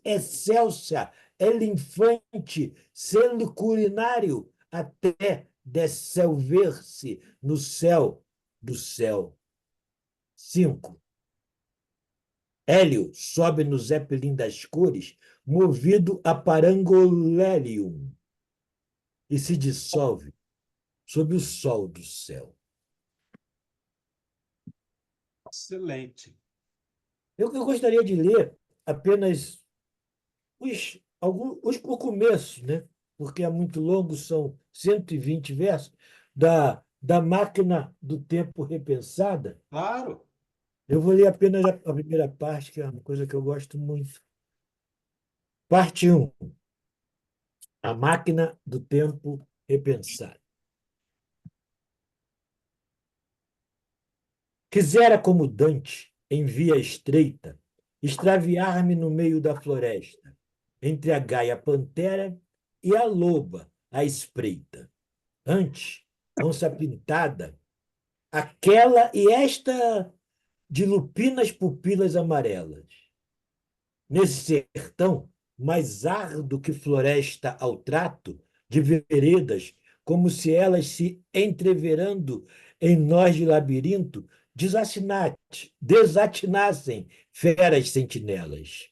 excelsa, elinfante, selicurinário, até descelver-se no céu do céu. 5. Hélio sobe no Zeppelin das cores, movido a parangolélium, e se dissolve sob o sol do céu. Excelente. Eu gostaria de ler apenas os por começo, né? Porque é muito longo, são 120 versos, da máquina do tempo repensada? Claro. Eu vou ler apenas a primeira parte, que é uma coisa que eu gosto muito. Parte 1. A máquina do tempo repensada. Quisera, como Dante, em via estreita, extraviar-me no meio da floresta, entre a gaia pantera e a loba à espreita. Antes, onça pintada, aquela e esta de lupinas pupilas amarelas. Nesse sertão, mais árduo que floresta ao trato, de veredas, como se elas se entreverando em nós de labirinto, desatinassem feras sentinelas.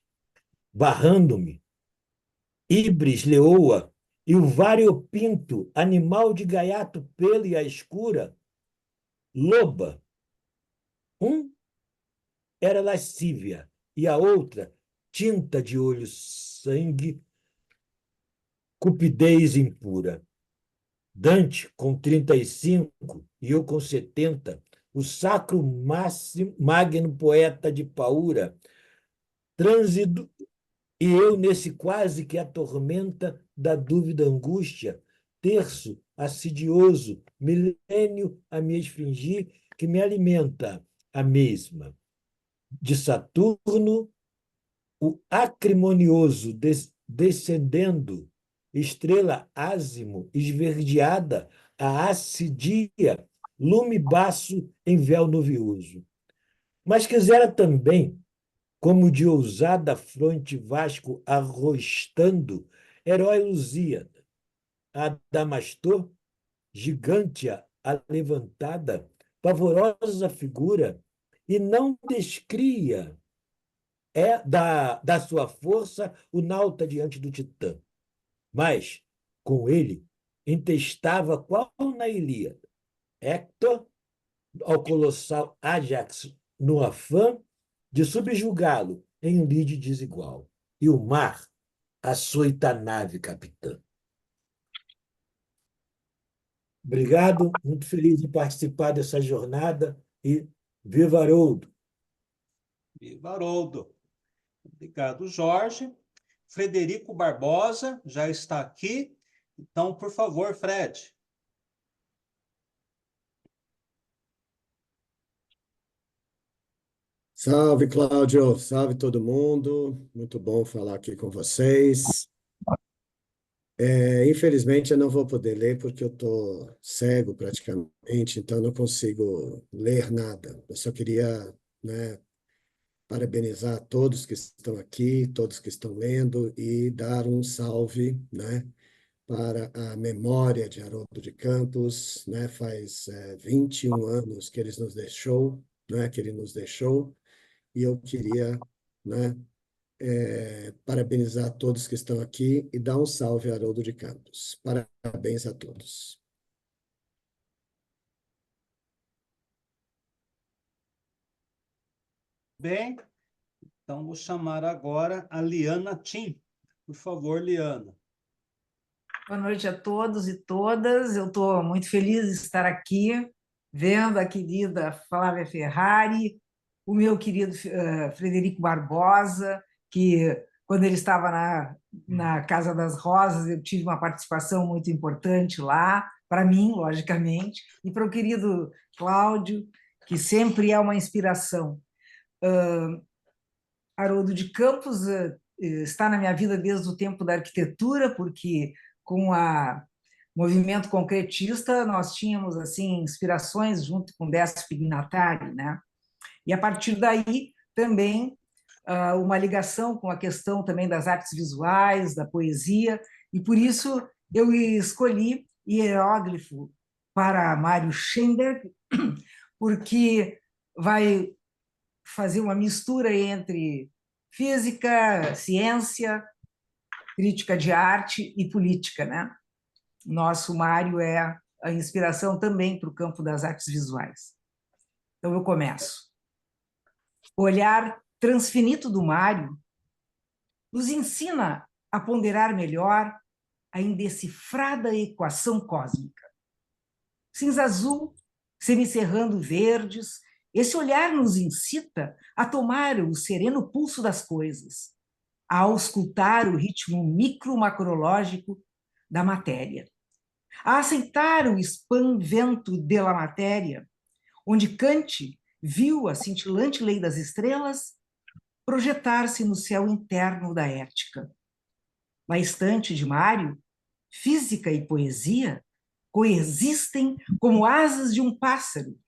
Barrando-me, híbris leoa e o variopinto, animal de gaiato pelo e a escura, loba. Um era lascívia e a outra tinta de olho sangue, cupidez impura. Dante, com 35 e eu com 70, o sacro magno poeta de Paura, trânsido, e eu nesse quase que a tormenta da dúvida angústia, terço assidioso, milênio a me esfingir, que me alimenta a mesma. De Saturno, o acrimonioso descendendo, estrela ázimo, esverdeada, a acidia, lume baço em véu nuvioso. Mas quisera também, como de ousada fronte Vasco arrostando, herói Lusíada, a Damastor, gigântea alevantada, pavorosa figura, e não descria da sua força o nauta diante do Titã. Mas, com ele, entestava qual na Ilíada? Héctor, ao colossal Ájax, no afã de subjugá-lo em um lide desigual. E o mar açoita a nave capitã. Obrigado, muito feliz de participar dessa jornada e viva Haroldo! Viva Haroldo! Obrigado, Jorge. Frederico Barbosa já está aqui. Então, por favor, Fred. Salve, Cláudio. Salve todo mundo. Muito bom falar aqui com vocês. Infelizmente, eu não vou poder ler porque eu estou cego praticamente, então não consigo ler nada. Eu só queria, né, parabenizar todos que estão aqui, todos que estão lendo e dar um salve, né, para a memória de Haroldo de Campos, né? Faz 21 anos que ele nos deixou, né, que ele nos deixou, e eu queria, né, parabenizar todos que estão aqui e dar um salve a Haroldo de Campos. Parabéns a todos. Bem, então vou chamar agora a Liana Tim. Por favor, Liana. Boa noite a todos e todas. Eu estou muito feliz de estar aqui, vendo a querida Flávia Ferrari, o meu querido Frederico Barbosa, que, quando ele estava na Casa das Rosas, eu tive uma participação muito importante lá, para mim, logicamente, e para o querido Cláudio, que sempre é uma inspiração. Haroldo de Campos está na minha vida desde o tempo da arquitetura, porque com o movimento concretista nós tínhamos assim inspirações junto com Décio Pignatari, né? E a partir daí também uma ligação com a questão também das artes visuais, da poesia, e por isso eu escolhi Hieróglifo para Mário Schemberg, porque vai fazer uma mistura entre física, ciência, crítica de arte e política, né? Nosso Mário é a inspiração também para o campo das artes visuais. Então eu começo. O olhar transfinito do Mário nos ensina a ponderar melhor a indecifrada equação cósmica. cinza azul, semicerrando verdes, esse olhar nos incita a tomar o sereno pulso das coisas, a auscultar o ritmo micro-macrológico da matéria, a aceitar o espanvento da matéria, onde Kant viu a cintilante lei das estrelas projetar-se no céu interno da ética. Na estante de Mário, física e poesia coexistem como asas de um pássaro,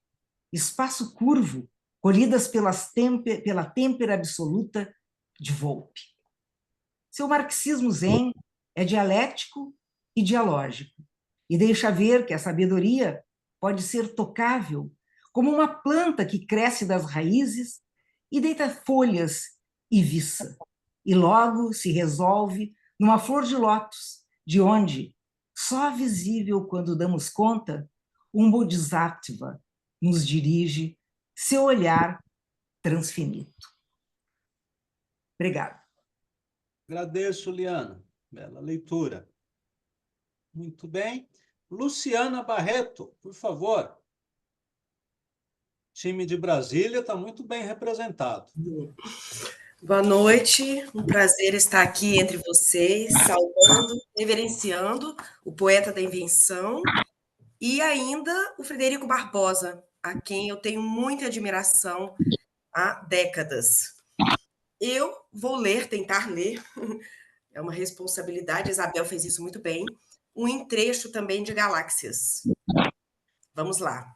espaço curvo, colhidas pela têmpera absoluta de Volpe. Seu marxismo zen é dialético e dialógico, e deixa ver que a sabedoria pode ser tocável, como uma planta que cresce das raízes e deita folhas e viça, e logo se resolve numa flor de lótus, de onde, só visível quando damos conta, um Bodhisattva nos dirige seu olhar transfinito. Obrigada. Agradeço, Liana. Bela leitura. Muito bem. Luciana Barreto, por favor. O time de Brasília está muito bem representado. Boa noite, um prazer estar aqui entre vocês, saudando, reverenciando o poeta da invenção e ainda o Frederico Barbosa, a quem eu tenho muita admiração há décadas. Eu vou ler, tentar ler, é uma responsabilidade, Isabel fez isso muito bem, um trecho também de Galáxias. Vamos lá.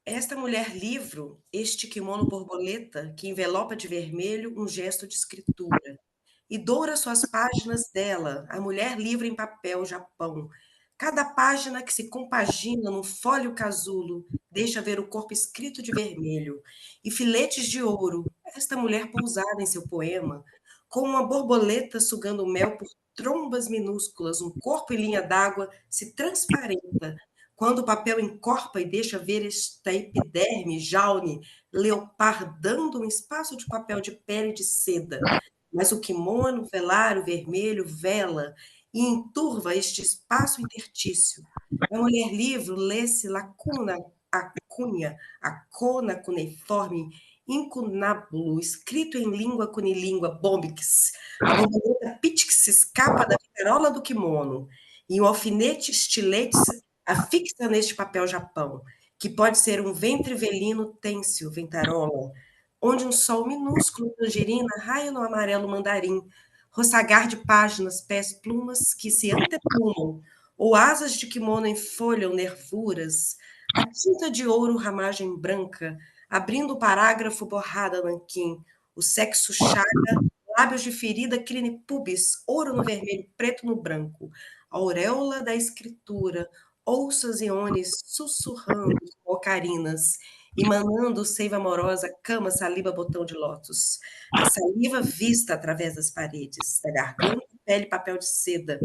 Esta mulher livro, este kimono borboleta, que envelopa de vermelho um gesto de escritura, e doura suas páginas dela, a mulher livre em papel Japão. Cada página que se compagina num fólio casulo, deixa ver o corpo escrito de vermelho, e filetes de ouro, esta mulher pousada em seu poema, como uma borboleta sugando mel por trombas minúsculas, um corpo em linha d'água se transparenta, quando o papel encorpa e deixa ver esta epiderme, jaune, leopardando um espaço de papel de pele de seda. Mas o kimono, velário vermelho, vela e enturva este espaço intertício. A mulher livre lê-se lacuna, acunha, acona cuneiforme, incunábulo, escrito em língua cunilíngua, bombix. A borboleta pitix escapa da perola do kimono, e o alfinete estilete afixa neste papel Japão, que pode ser um ventre velino têncil, ventarola, onde um sol minúsculo tangerina raia no amarelo mandarim, roçagar de páginas, pés, plumas que se anteplumam, ou asas de kimono enfolham nervuras, a tinta de ouro ramagem branca, abrindo o parágrafo borrada nanquim, o sexo chaga, lábios de ferida, crine pubis, ouro no vermelho, preto no branco, a auréola da escritura, ouças iones sussurrando ocarinas, emanando seiva amorosa, cama, saliva, botão de lótus. A saliva vista através das paredes, da garganta, pele, papel de seda,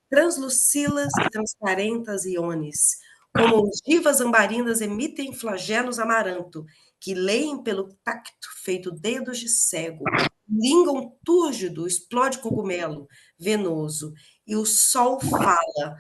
translucilas e transparentas iones, como ogivas ambarinas emitem flagelos amaranto, que leem pelo tacto, feito dedos de cego. Língua túrgido, explode cogumelo, venoso, e o sol fala,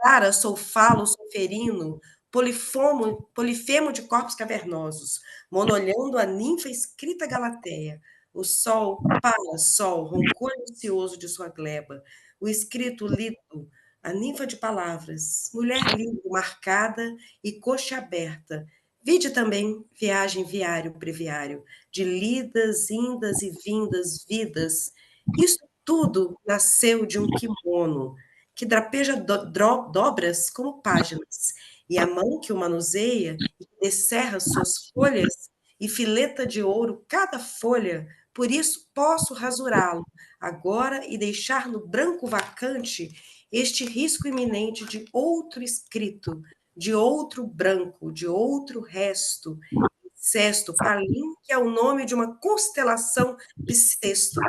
Clara, solfalo, solferino, polifemo de corpos cavernosos, monolhando a ninfa escrita Galateia. O sol, para, sol, roncor ansioso de sua gleba. O escrito lido, a ninfa de palavras. Mulher linda, marcada e coxa aberta. Vide também viagem, viário, breviário, de lidas, indas e vindas, vidas. Isso tudo nasceu de um kimono, que drapeja dobras como páginas, e a mão que o manuseia e que descerra suas folhas e fileta de ouro cada folha, por isso posso rasurá-lo agora e deixar no branco vacante este risco iminente de outro escrito, de outro branco, de outro resto, incesto, palim, que é o nome de uma constelação bissexto,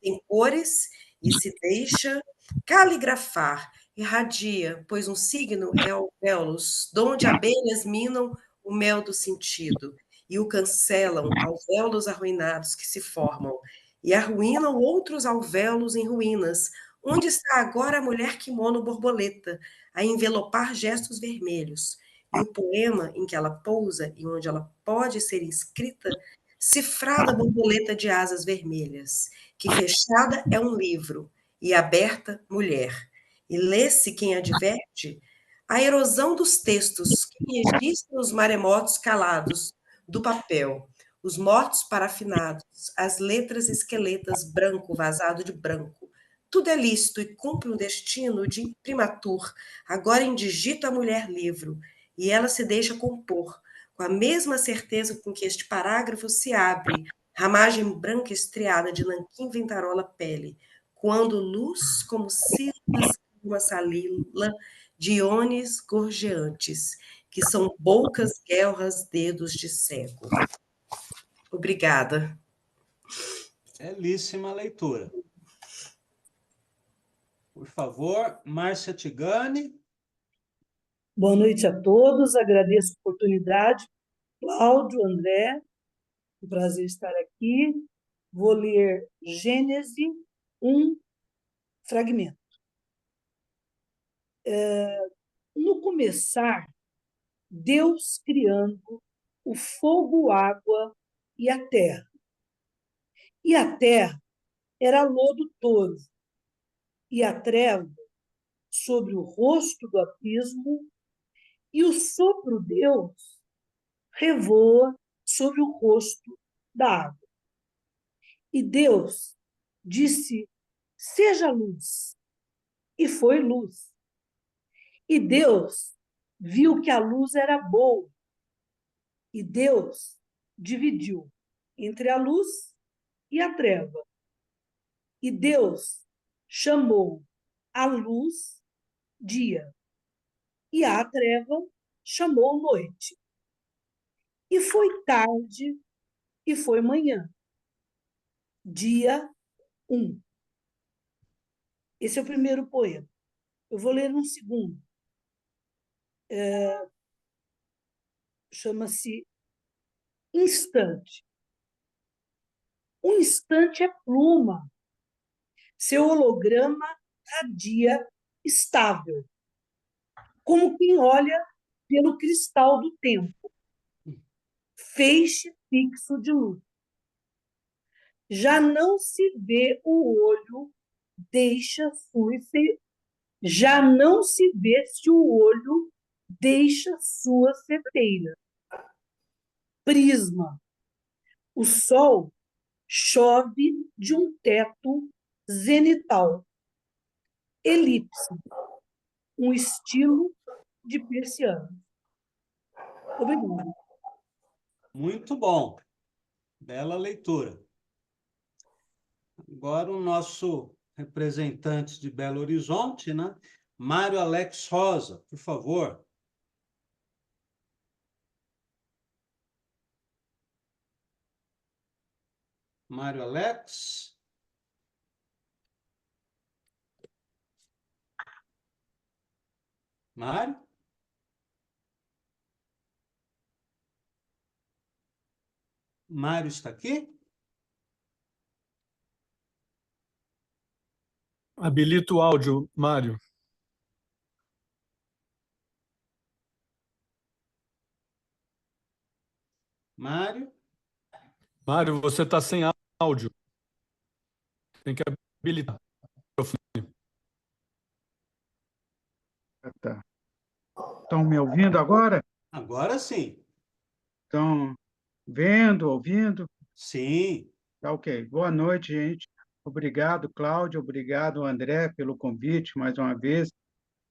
tem cores e se deixa caligrafar, irradia, pois um signo é alvéolos, donde abelhas minam o mel do sentido, e o cancelam alvéolos arruinados que se formam, e arruinam outros alvéolos em ruínas, Onde está agora a mulher kimono borboleta, a envelopar gestos vermelhos? E o poema em que ela pousa e onde ela pode ser inscrita, cifrada borboleta de asas vermelhas, que fechada é um livro e aberta mulher. E lê-se quem adverte a erosão dos textos que registram os maremotos calados do papel, os mortos parafinados, as letras esqueletas branco vazado de branco. Tudo é lícito e cumpre um destino de imprimatur, agora indigito a mulher livro, e ela se deixa compor, com a mesma certeza com que este parágrafo se abre, ramagem branca estriada de nanquim ventarola pele, quando luz como sílabas uma salila de íones gorjeantes, que são bocas guelras dedos de cego. Obrigada. Belíssima leitura. Por favor, Márcia Tigani. Boa noite a todos, agradeço a oportunidade. Cláudio, André, um prazer estar aqui. Vou ler Gênesis 1, fragmento. No começar, Deus criando o fogo, a água e a terra. E a terra era lodo todo, e a treva sobre o rosto do abismo, e o sopro Deus revoa sobre o rosto da água. E Deus disse: seja luz, e foi luz. E Deus viu que a luz era boa, e Deus dividiu entre a luz e a treva. E Deus chamou a luz dia, e a treva chamou noite. E foi tarde, e foi manhã. Dia 1. Esse é o primeiro poema. Eu vou ler um segundo. Chama-se Instante. Um instante é pluma. Seu holograma radia estável, como quem olha pelo cristal do tempo. Feixe fixo de luz. Já não se vê o olho, já não se vê se o olho deixa sua seteira. Prisma. O sol chove de um teto zenital. Elipse. Um estilo de persiana. Obrigada. Muito bom. Bela leitura. Agora o nosso representante de Belo Horizonte, né? Mário Alex Rosa, por favor. Mário Alex. Mário? Mário está aqui? Habilita o áudio, Mário. Mário? Mário, você está sem áudio. Tem que habilitar o microfone. Tá. Estão me ouvindo agora? Agora sim. Estão vendo, ouvindo? Sim. Tá, ok. Boa noite, gente. Obrigado, Cláudio. Obrigado, André, pelo convite mais uma vez.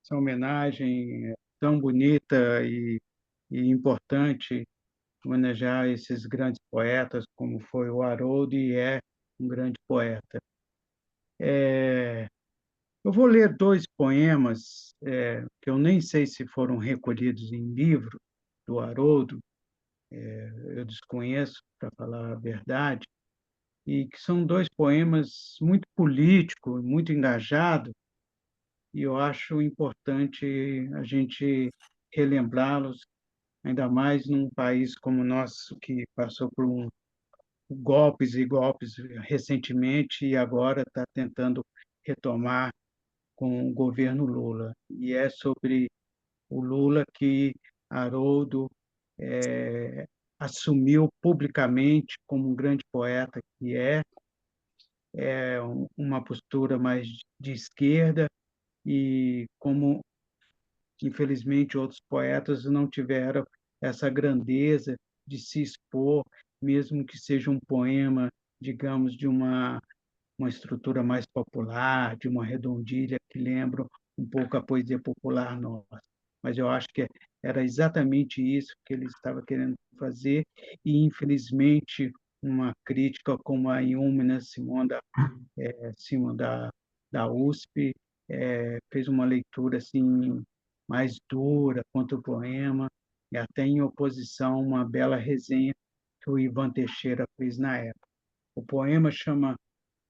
Essa homenagem tão bonita e importante, homenagear esses grandes poetas, como foi o Haroldo, e é um grande poeta. Eu vou ler dois poemas que eu nem sei se foram recolhidos em livro do Haroldo, eu desconheço, para falar a verdade, e que são dois poemas muito políticos, muito engajados, e eu acho importante a gente relembrá-los, ainda mais num país como o nosso, que passou por golpes e golpes recentemente e agora está tentando retomar com o governo Lula. E é sobre o Lula que Haroldo assumiu publicamente como um grande poeta que uma postura mais de esquerda, e como, infelizmente, outros poetas não tiveram essa grandeza de se expor, mesmo que seja um poema, digamos, de uma estrutura mais popular, de uma redondilha que lembra um pouco a poesia popular nossa. Mas eu acho que era exatamente isso que ele estava querendo fazer, e, infelizmente, uma crítica como a Iúmena Simão da USP fez uma leitura assim, mais dura contra o poema, e até em oposição uma bela resenha que o Ivan Teixeira fez na época. O poema chama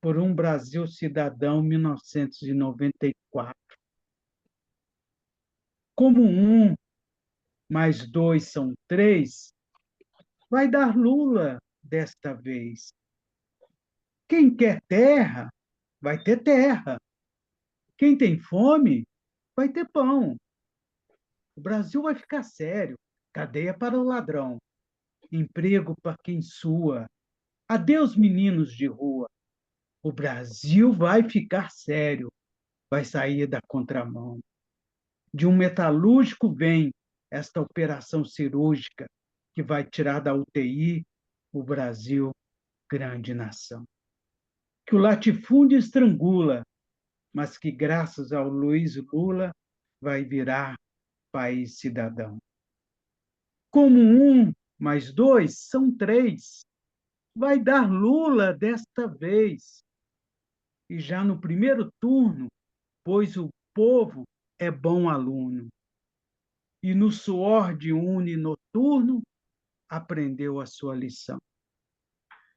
Por um Brasil Cidadão, 1994. Como 1 mais 2 são 3, vai dar Lula desta vez. Quem quer terra, vai ter terra. Quem tem fome, vai ter pão. O Brasil vai ficar sério. Cadeia para o ladrão. Emprego para quem sua. Adeus, meninos de rua. O Brasil vai ficar sério. Vai sair da contramão. De um metalúrgico vem esta operação cirúrgica que vai tirar da UTI o Brasil, grande nação. Que o latifúndio estrangula, mas que, graças ao Luiz Lula, vai virar país cidadão. Como 1 mais 2 são 3, vai dar Lula desta vez. E já no primeiro turno, pois o povo é bom aluno. E no suor de uni noturno, aprendeu a sua lição.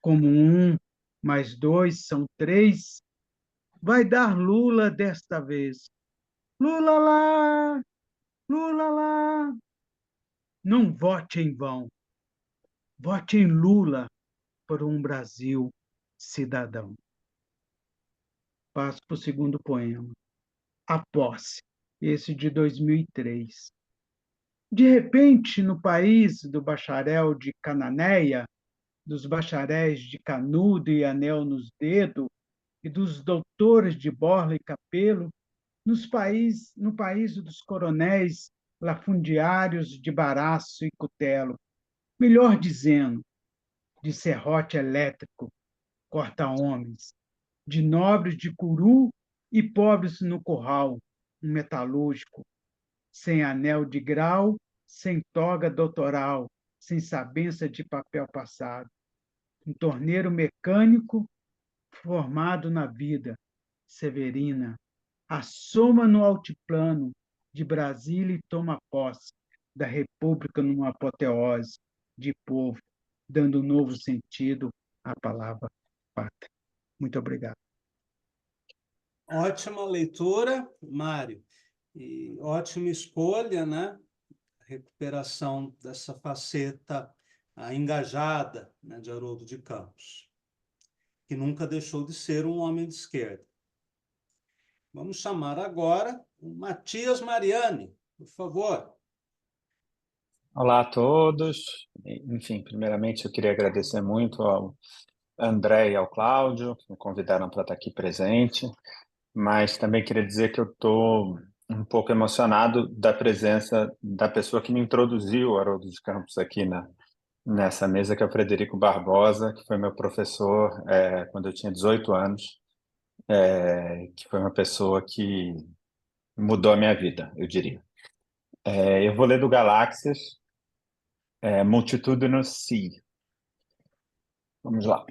Como 1 mais 2 são 3, vai dar Lula desta vez. Lula lá! Lula lá! Não vote em vão. Vote em Lula por um Brasil cidadão. Passo para o segundo poema. A Posse, esse de 2003. De repente, no país do bacharel de Cananéia, dos bacharéis de canudo e anel nos dedos, e dos doutores de borla e capelo, no país dos coronéis lafundiários de baraço e cutelo, melhor dizendo, de serrote elétrico, corta-homens, de nobres de curu e pobres no curral, um metalúrgico, sem anel de grau, sem toga doutoral, sem sabença de papel passado, um torneiro mecânico formado na vida, Severina, assoma no altiplano de Brasília e toma posse da República numa apoteose de povo, dando novo sentido à palavra pátria. Muito obrigado. Ótima leitura, Mário. E ótima escolha, né? Recuperação dessa faceta engajada, né, de Haroldo de Campos, que nunca deixou de ser um homem de esquerda. Vamos chamar agora o Matias Mariani, por favor. Olá a todos. Enfim, primeiramente eu queria agradecer muito ao André e ao Cláudio, que me convidaram para estar aqui presente, mas também queria dizer que eu estou um pouco emocionado da presença da pessoa que me introduziu o Haroldo de Campos aqui nessa mesa, que é o Frederico Barbosa, que foi meu professor quando eu tinha 18 anos, que foi uma pessoa que mudou a minha vida, eu diria. Eu vou ler do Galáxias, Multitudinous Sea. Vamos lá.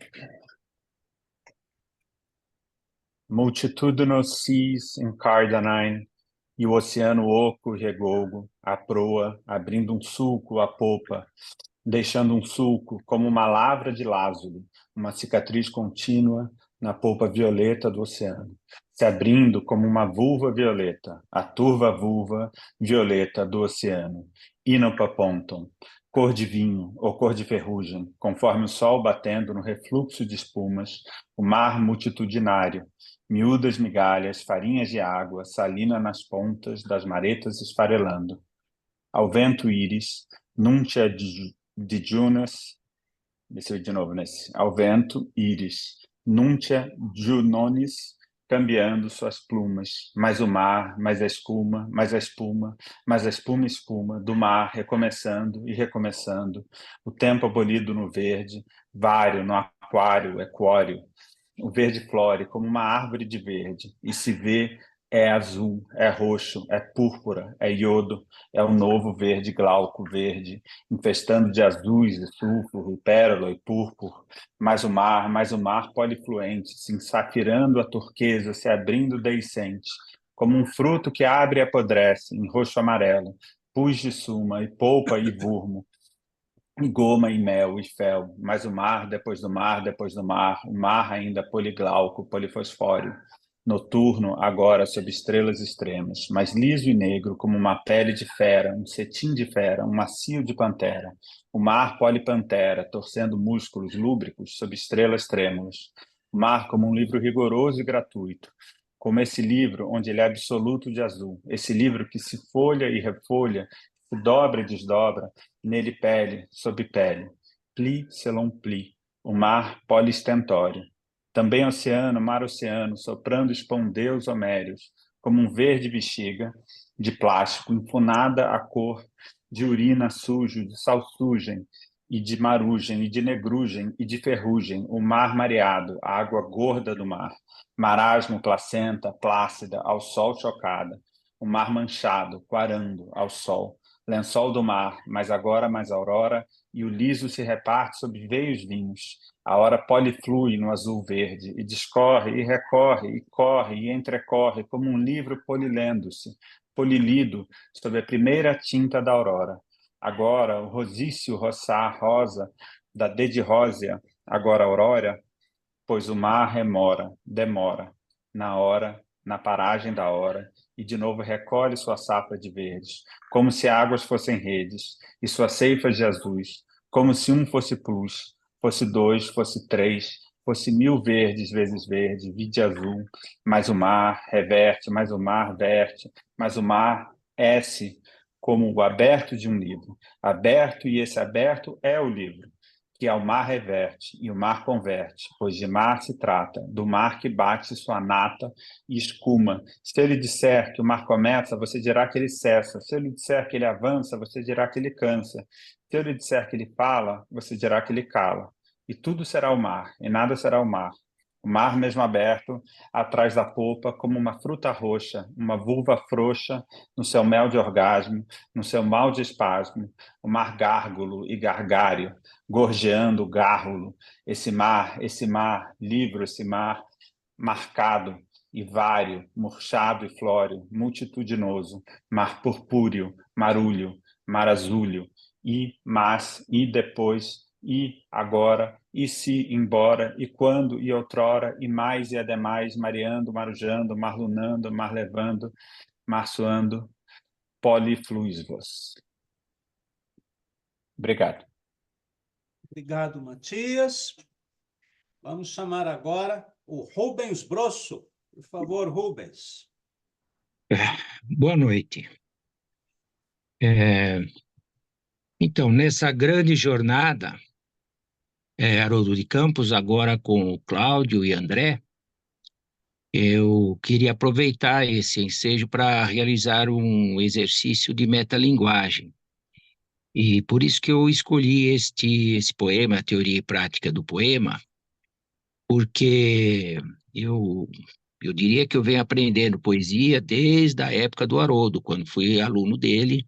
Multitudinous seas in Cardanine, e o oceano oco e regolgo, a proa, abrindo um sulco à popa, deixando um sulco como uma lavra de lázuli, uma cicatriz contínua na polpa violeta do oceano, se abrindo como uma vulva violeta, a turva vulva violeta do oceano, Inopaponton, cor de vinho ou cor de ferrugem, conforme o sol batendo no refluxo de espumas, o mar multitudinário, miúdas migalhas, farinhas de água, salina nas pontas das maretas esfarelando. Ao vento íris, núncia de Junas, desceu de novo nesse, ao vento íris, núncia Junonis, cambiando suas plumas, mais o mar, mais a espuma, mais a espuma, mais a espuma espuma, do mar recomeçando e recomeçando, o tempo abolido no verde, vário no aquário, equóreo, o verde flore como uma árvore de verde, e se vê é azul, é roxo, é púrpura, é iodo, é o novo verde glauco verde, infestando de azuis e sulfuro, e pérola e púrpura, mais o mar polifluente, se ensafirando a turquesa, se abrindo deiscente, como um fruto que abre e apodrece, em roxo amarelo, pus de suma, e polpa e vurmo, e goma e mel e fel, mas o mar depois do mar, depois do mar, o mar ainda poliglauco, polifosfóreo, noturno, agora sob estrelas extremas, mas liso e negro como uma pele de fera, um cetim de fera, um macio de pantera, o mar polipantera, torcendo músculos lúbricos sob estrelas trêmulas, o mar como um livro rigoroso e gratuito, como esse livro onde ele é absoluto de azul, esse livro que se folha e refolha, se dobra e desdobra, nele pele, sob pele, pli selon pli, o mar polistentório. Também oceano, mar-oceano, soprando espondeus homéreos, como um verde bexiga de plástico, enfunada a cor de urina sujo, de salsugem, e de marugem, e de negrugem, e de ferrugem, o mar mareado, a água gorda do mar, marasmo, placenta, plácida, ao sol chocada, o mar manchado, quarando, ao sol, lençol do mar, mas agora mais aurora, e o liso se reparte sob veios vinhos. A hora poliflui no azul verde, e discorre, e recorre, e corre, e entrecorre, como um livro polilendo-se, polilido sob a primeira tinta da aurora. Agora o rosício roçar rosa da dedirósia, agora aurora, pois o mar remora, demora, na hora, na paragem da hora, e de novo recolhe sua safra de verdes, como se águas fossem redes, e suas ceifas de azuis, como se um fosse plus, fosse dois, fosse três, fosse 1000 verdes vezes verde, vide azul, mas o mar reverte, mas o mar verte, mas o mar esce, como o aberto de um livro, aberto, e esse aberto é o livro, que ao mar reverte, e o mar converte, pois de mar se trata, do mar que bate sua nata e escuma. Se ele disser que o mar começa, você dirá que ele cessa. Se ele disser que ele avança, você dirá que ele cansa. Se ele disser que ele fala, você dirá que ele cala. E tudo será o mar, e nada será o mar. O mar mesmo aberto, atrás da polpa, como uma fruta roxa, uma vulva frouxa, no seu mel de orgasmo, no seu mal de espasmo, o mar gárgulo e gargário, gorjeando gárrulo, esse mar, livro, esse mar, marcado e vário, murchado e flóreo, multitudinoso, mar purpúreo, marulho, mar azulho, e, mas, e depois, e agora, e se, embora, e quando, e outrora, e mais e ademais, mareando, marujando, marlunando, marlevando, marçoando, polifluisvos. Obrigado. Obrigado, Matias. Vamos chamar agora o Rubens Brosso. Por favor, Rubens. Boa noite. Então, nessa grande jornada, Haroldo de Campos, agora com o Cláudio e André, eu queria aproveitar esse ensejo para realizar um exercício de metalinguagem. E por isso que eu escolhi esse poema, a teoria e prática do poema, porque eu diria que eu venho aprendendo poesia desde a época do Haroldo, quando fui aluno dele,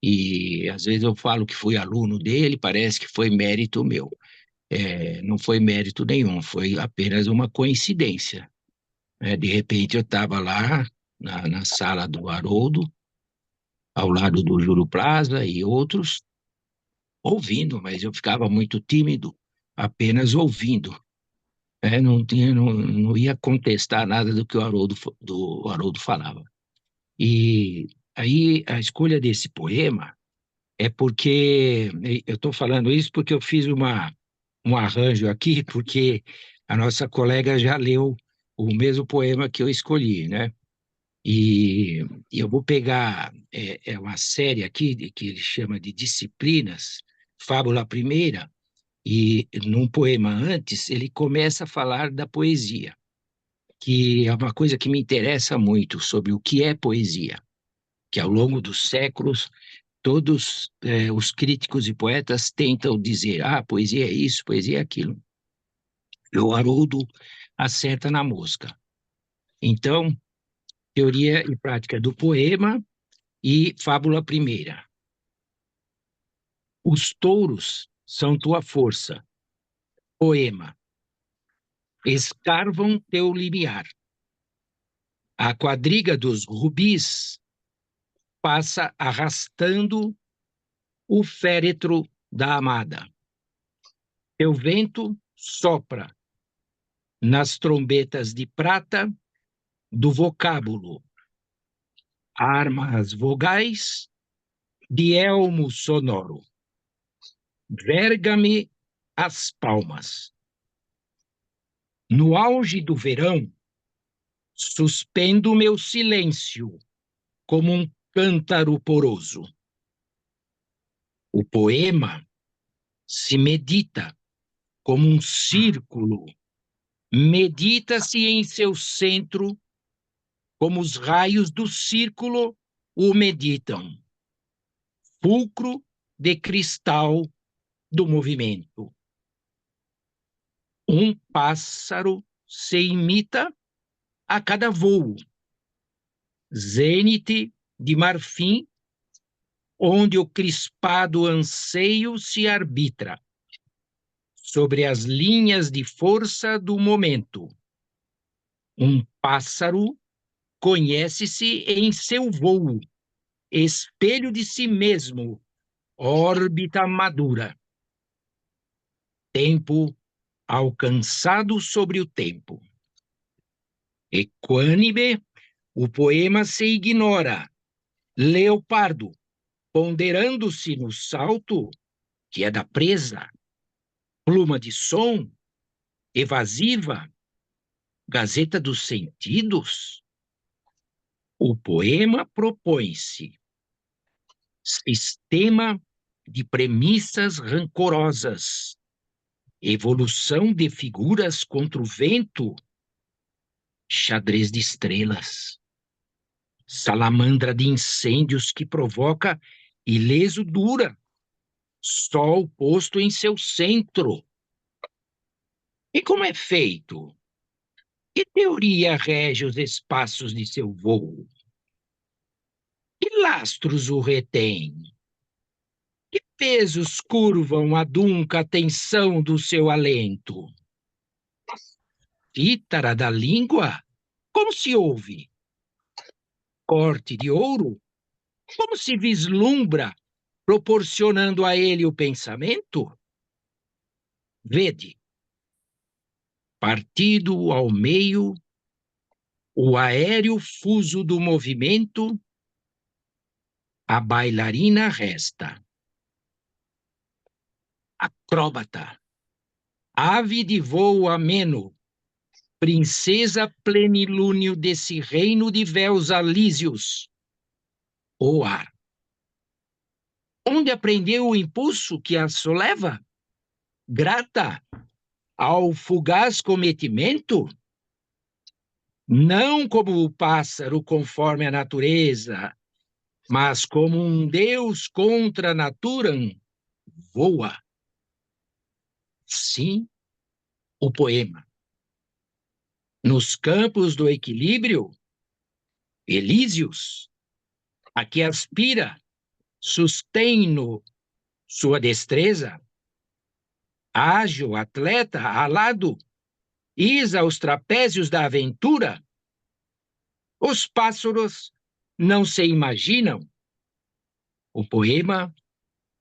e às vezes eu falo que fui aluno dele, parece que foi mérito meu. Não foi mérito nenhum, foi apenas uma coincidência. De repente eu estava lá na sala do Haroldo, ao lado do Júlio Plaza e outros, ouvindo, mas eu ficava muito tímido, apenas ouvindo. Não ia contestar nada do que o Haroldo falava. E aí a escolha desse poema é porque eu estou falando isso porque eu fiz um arranjo aqui, porque a nossa colega já leu o mesmo poema que eu escolhi, né? E eu vou pegar uma série aqui que ele chama de Disciplinas, Fábula Primeira, e num poema antes ele começa a falar da poesia, que é uma coisa que me interessa muito sobre o que é poesia, que ao longo dos séculos todos os críticos e poetas tentam dizer, poesia é isso, poesia é aquilo. E o Haroldo acerta na mosca. Então, teoria e prática do poema e fábula primeira. Os touros são tua força. Poema. Escarvam teu limiar. A quadriga dos rubis passa arrastando o féretro da amada. Teu vento sopra nas trombetas de prata do vocábulo. Arma as vogais de elmo sonoro. Verga-me as palmas. No auge do verão, suspendo meu silêncio como um cântaro poroso. O poema se medita como um círculo, medita-se em seu centro como os raios do círculo o meditam. Fulcro de cristal do movimento. Um pássaro se imita a cada voo. Zênite de marfim, onde o crispado anseio se arbitra sobre as linhas de força do momento. Um pássaro conhece-se em seu voo, espelho de si mesmo, órbita madura. Tempo alcançado sobre o tempo. Equânime, o poema se ignora. Leopardo, ponderando-se no salto, que é da presa. Pluma de som, evasiva, Gazeta dos Sentidos. O poema propõe-se sistema de premissas rancorosas, evolução de figuras contra o vento, xadrez de estrelas, salamandra de incêndios que provoca ileso dura, sol posto em seu centro. E como é feito? Que teoria rege os espaços de seu voo? Que lastros o retém? Que pesos curvam a dunca tensão do seu alento? Cítara da língua? Como se ouve? Corte de ouro? Como se vislumbra, proporcionando a ele o pensamento? Vede, partido ao meio, o aéreo fuso do movimento, a bailarina resta. Acróbata, ave de voo ameno, princesa plenilúnio desse reino de véus alísios, o ar. Onde aprendeu o impulso que a soleva? Grata ao fugaz cometimento? Não como o pássaro conforme a natureza, mas como um deus contra naturam, voa. Sim, o poema. Nos campos do equilíbrio, Elísios, a que aspira, sustém-no sua destreza, ágil, atleta, alado, isa os trapézios da aventura. Os pássaros não se imaginam. O poema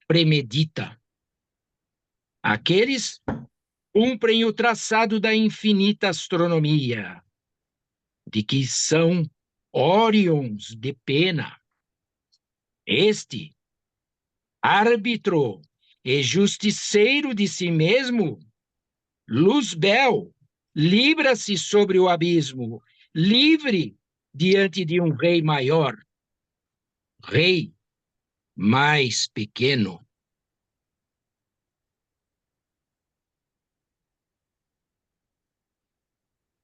premedita. Aqueles cumprem o traçado da infinita astronomia, de que são Órions de pena. Este árbitro e justiceiro de si mesmo, Luzbel libra-se sobre o abismo, livre diante de um rei maior, rei mais pequeno.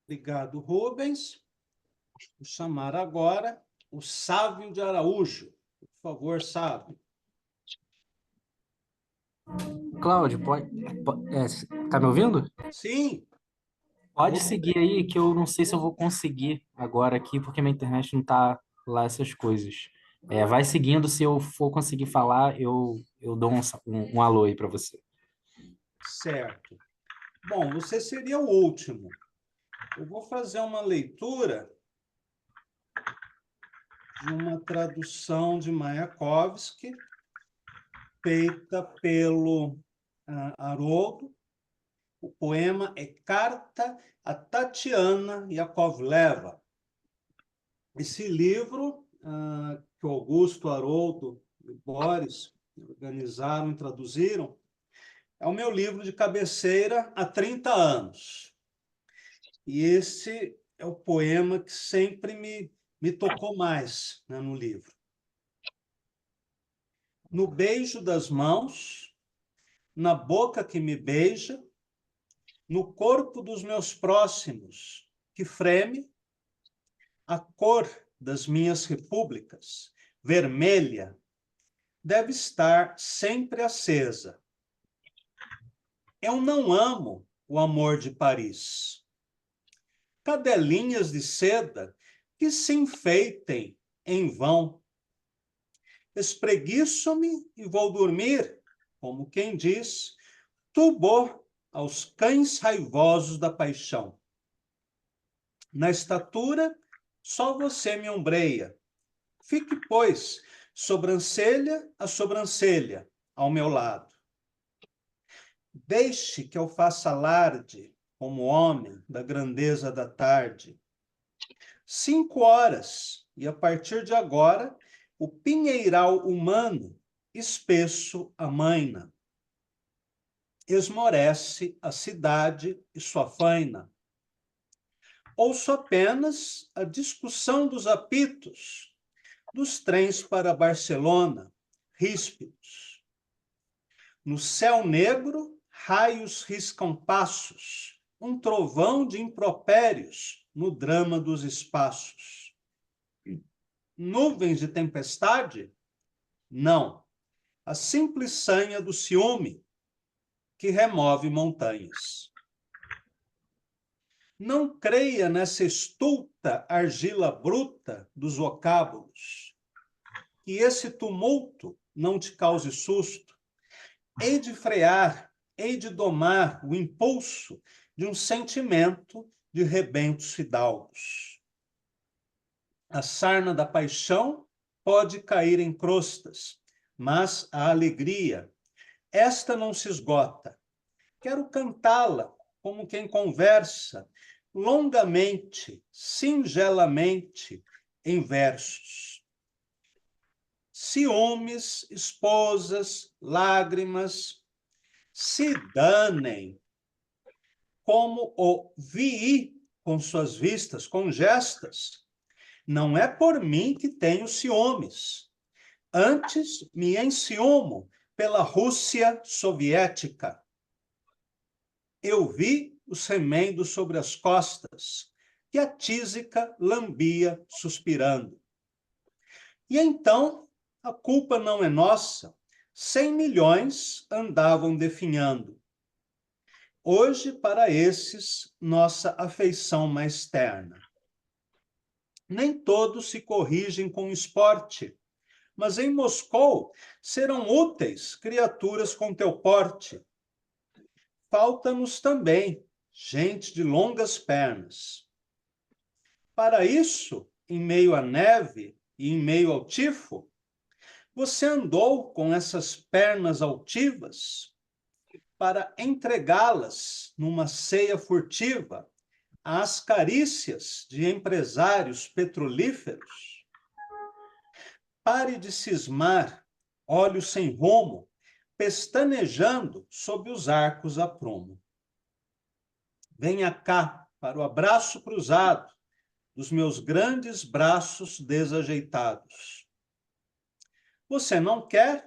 Obrigado, Rubens. Vou chamar agora o Sávio de Araújo. Por favor, Sávio. Cláudio, tá me ouvindo? Sim. Pode seguir aí, que eu não sei se eu vou conseguir agora aqui, porque minha internet não tá lá essas coisas. Vai seguindo, se eu for conseguir falar, eu dou um alô aí para você. Certo. Bom, você seria o último. Eu vou fazer uma leitura de uma tradução de Mayakovsky, feita pelo Haroldo. O poema é Carta a Tatiana Yakovleva. Esse livro, que o Augusto, Haroldo e Boris organizaram e traduziram, é o meu livro de cabeceira há 30 anos. E esse é o poema que sempre me tocou mais, né, no livro. No beijo das mãos, na boca que me beija, no corpo dos meus próximos, que freme, a cor das minhas repúblicas, vermelha, deve estar sempre acesa. Eu não amo o amor de Paris. Cadelinhas de seda que se enfeitem em vão. Espreguiço-me e vou dormir, como quem diz, tubo aos cães raivosos da paixão. Na estatura, só você me ombreia. Fique, pois, sobrancelha a sobrancelha ao meu lado. Deixe que eu faça alarde, como homem, da grandeza da tarde. 5 horas, e a partir de agora, o pinheiral humano, espesso amaina. Esmorece a cidade e sua faina. Ouço apenas a discussão dos apitos, dos trens para Barcelona, ríspidos. No céu negro, raios riscam passos, um trovão de impropérios no drama dos espaços. Nuvens de tempestade? Não. A simples sanha do ciúme, que remove montanhas. Não creia nessa estulta argila bruta dos vocábulos, que esse tumulto não te cause susto. Hei de frear, hei de domar o impulso de um sentimento de rebentos fidalgos. A sarna da paixão pode cair em crostas, mas a alegria, esta não se esgota. Quero cantá-la como quem conversa, longamente, singelamente, em versos. Ciúmes, esposas, lágrimas, se danem, como o vi com suas vistas, com gestas. Não é por mim que tenho ciúmes. Antes me enciumo pela Rússia soviética. Eu vi os remendos sobre as costas, que a tísica lambia suspirando. E então, a culpa não é nossa. 100 milhões andavam definhando. Hoje, para esses, nossa afeição mais terna. Nem todos se corrigem com esporte, mas em Moscou serão úteis criaturas com teu porte. Falta-nos também gente de longas pernas. Para isso, em meio à neve e em meio ao tifo, você andou com essas pernas altivas para entregá-las numa ceia furtiva às carícias de empresários petrolíferos? Pare de cismar olho sem rumo, pestanejando sob os arcos a prumo. Venha cá para o abraço cruzado dos meus grandes braços desajeitados. Você não quer?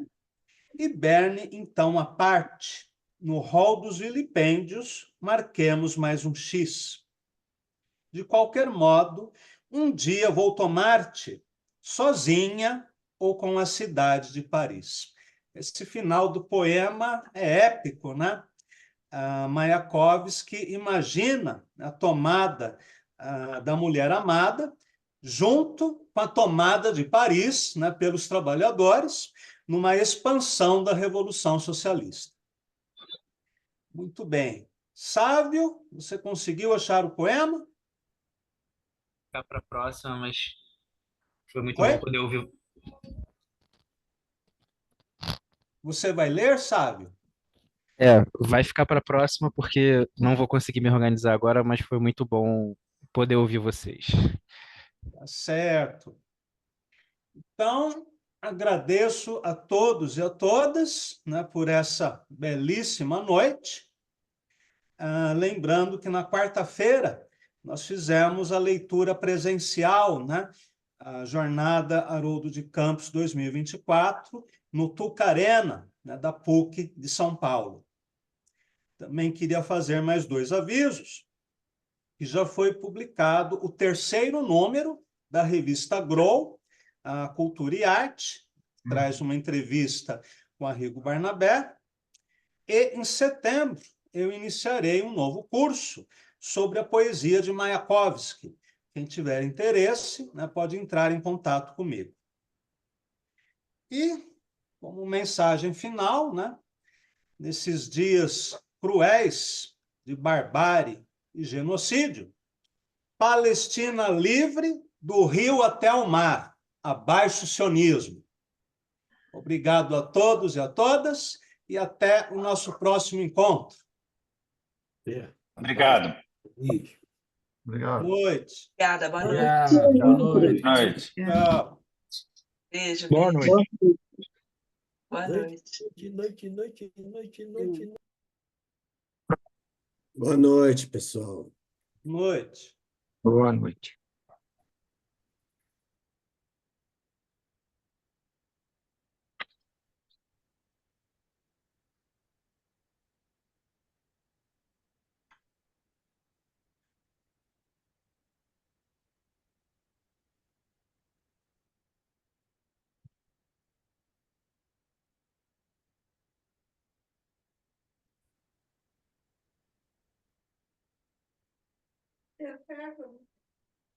Hiberne então a parte. No rol dos vilipêndios, marquemos mais um X. De qualquer modo, um dia vou tomar-te, sozinha ou com a cidade de Paris. Esse final do poema é épico, né? Mayakovsky imagina a tomada da mulher amada junto com a tomada de Paris, né, pelos trabalhadores, numa expansão da Revolução Socialista. Muito bem. Sávio, você conseguiu achar o poema? Ficar para a próxima, mas foi muito Oi? bom poder ouvir. Você vai ler, Sávio? Vai ficar para a próxima porque não vou conseguir me organizar agora, mas foi muito bom poder ouvir vocês. Tá certo. Então, agradeço a todos e a todas, né, por essa belíssima noite. Lembrando que na quarta-feira nós fizemos a leitura presencial, né, a Jornada Haroldo de Campos 2024, no Tucarena, né, da PUC de São Paulo. Também queria fazer mais 2 avisos, que já foi publicado o 3º número da revista Grow, a Cultura e Arte, traz uma entrevista com Arrigo Barnabé, e em setembro eu iniciarei um novo curso sobre a poesia de Mayakovsky. Quem tiver interesse, né, pode entrar em contato comigo. E, como mensagem final, né, nesses dias cruéis de barbárie e genocídio, Palestina livre do rio até o mar, abaixo o sionismo. Obrigado a todos e a todas e até o nosso próximo encontro. Obrigado. Obrigado. Boa noite. Obrigada, boa noite. Obrigado. Boa noite. Boa noite. Tchau. Beijo, Boa beijo. noite. Boa noite. Noite. Boa noite, pessoal. Noite. Boa noite.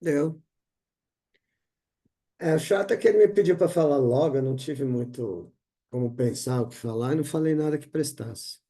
Deu. O chato é que ele me pediu para falar logo, eu não tive muito como pensar o que falar e não falei nada que prestasse.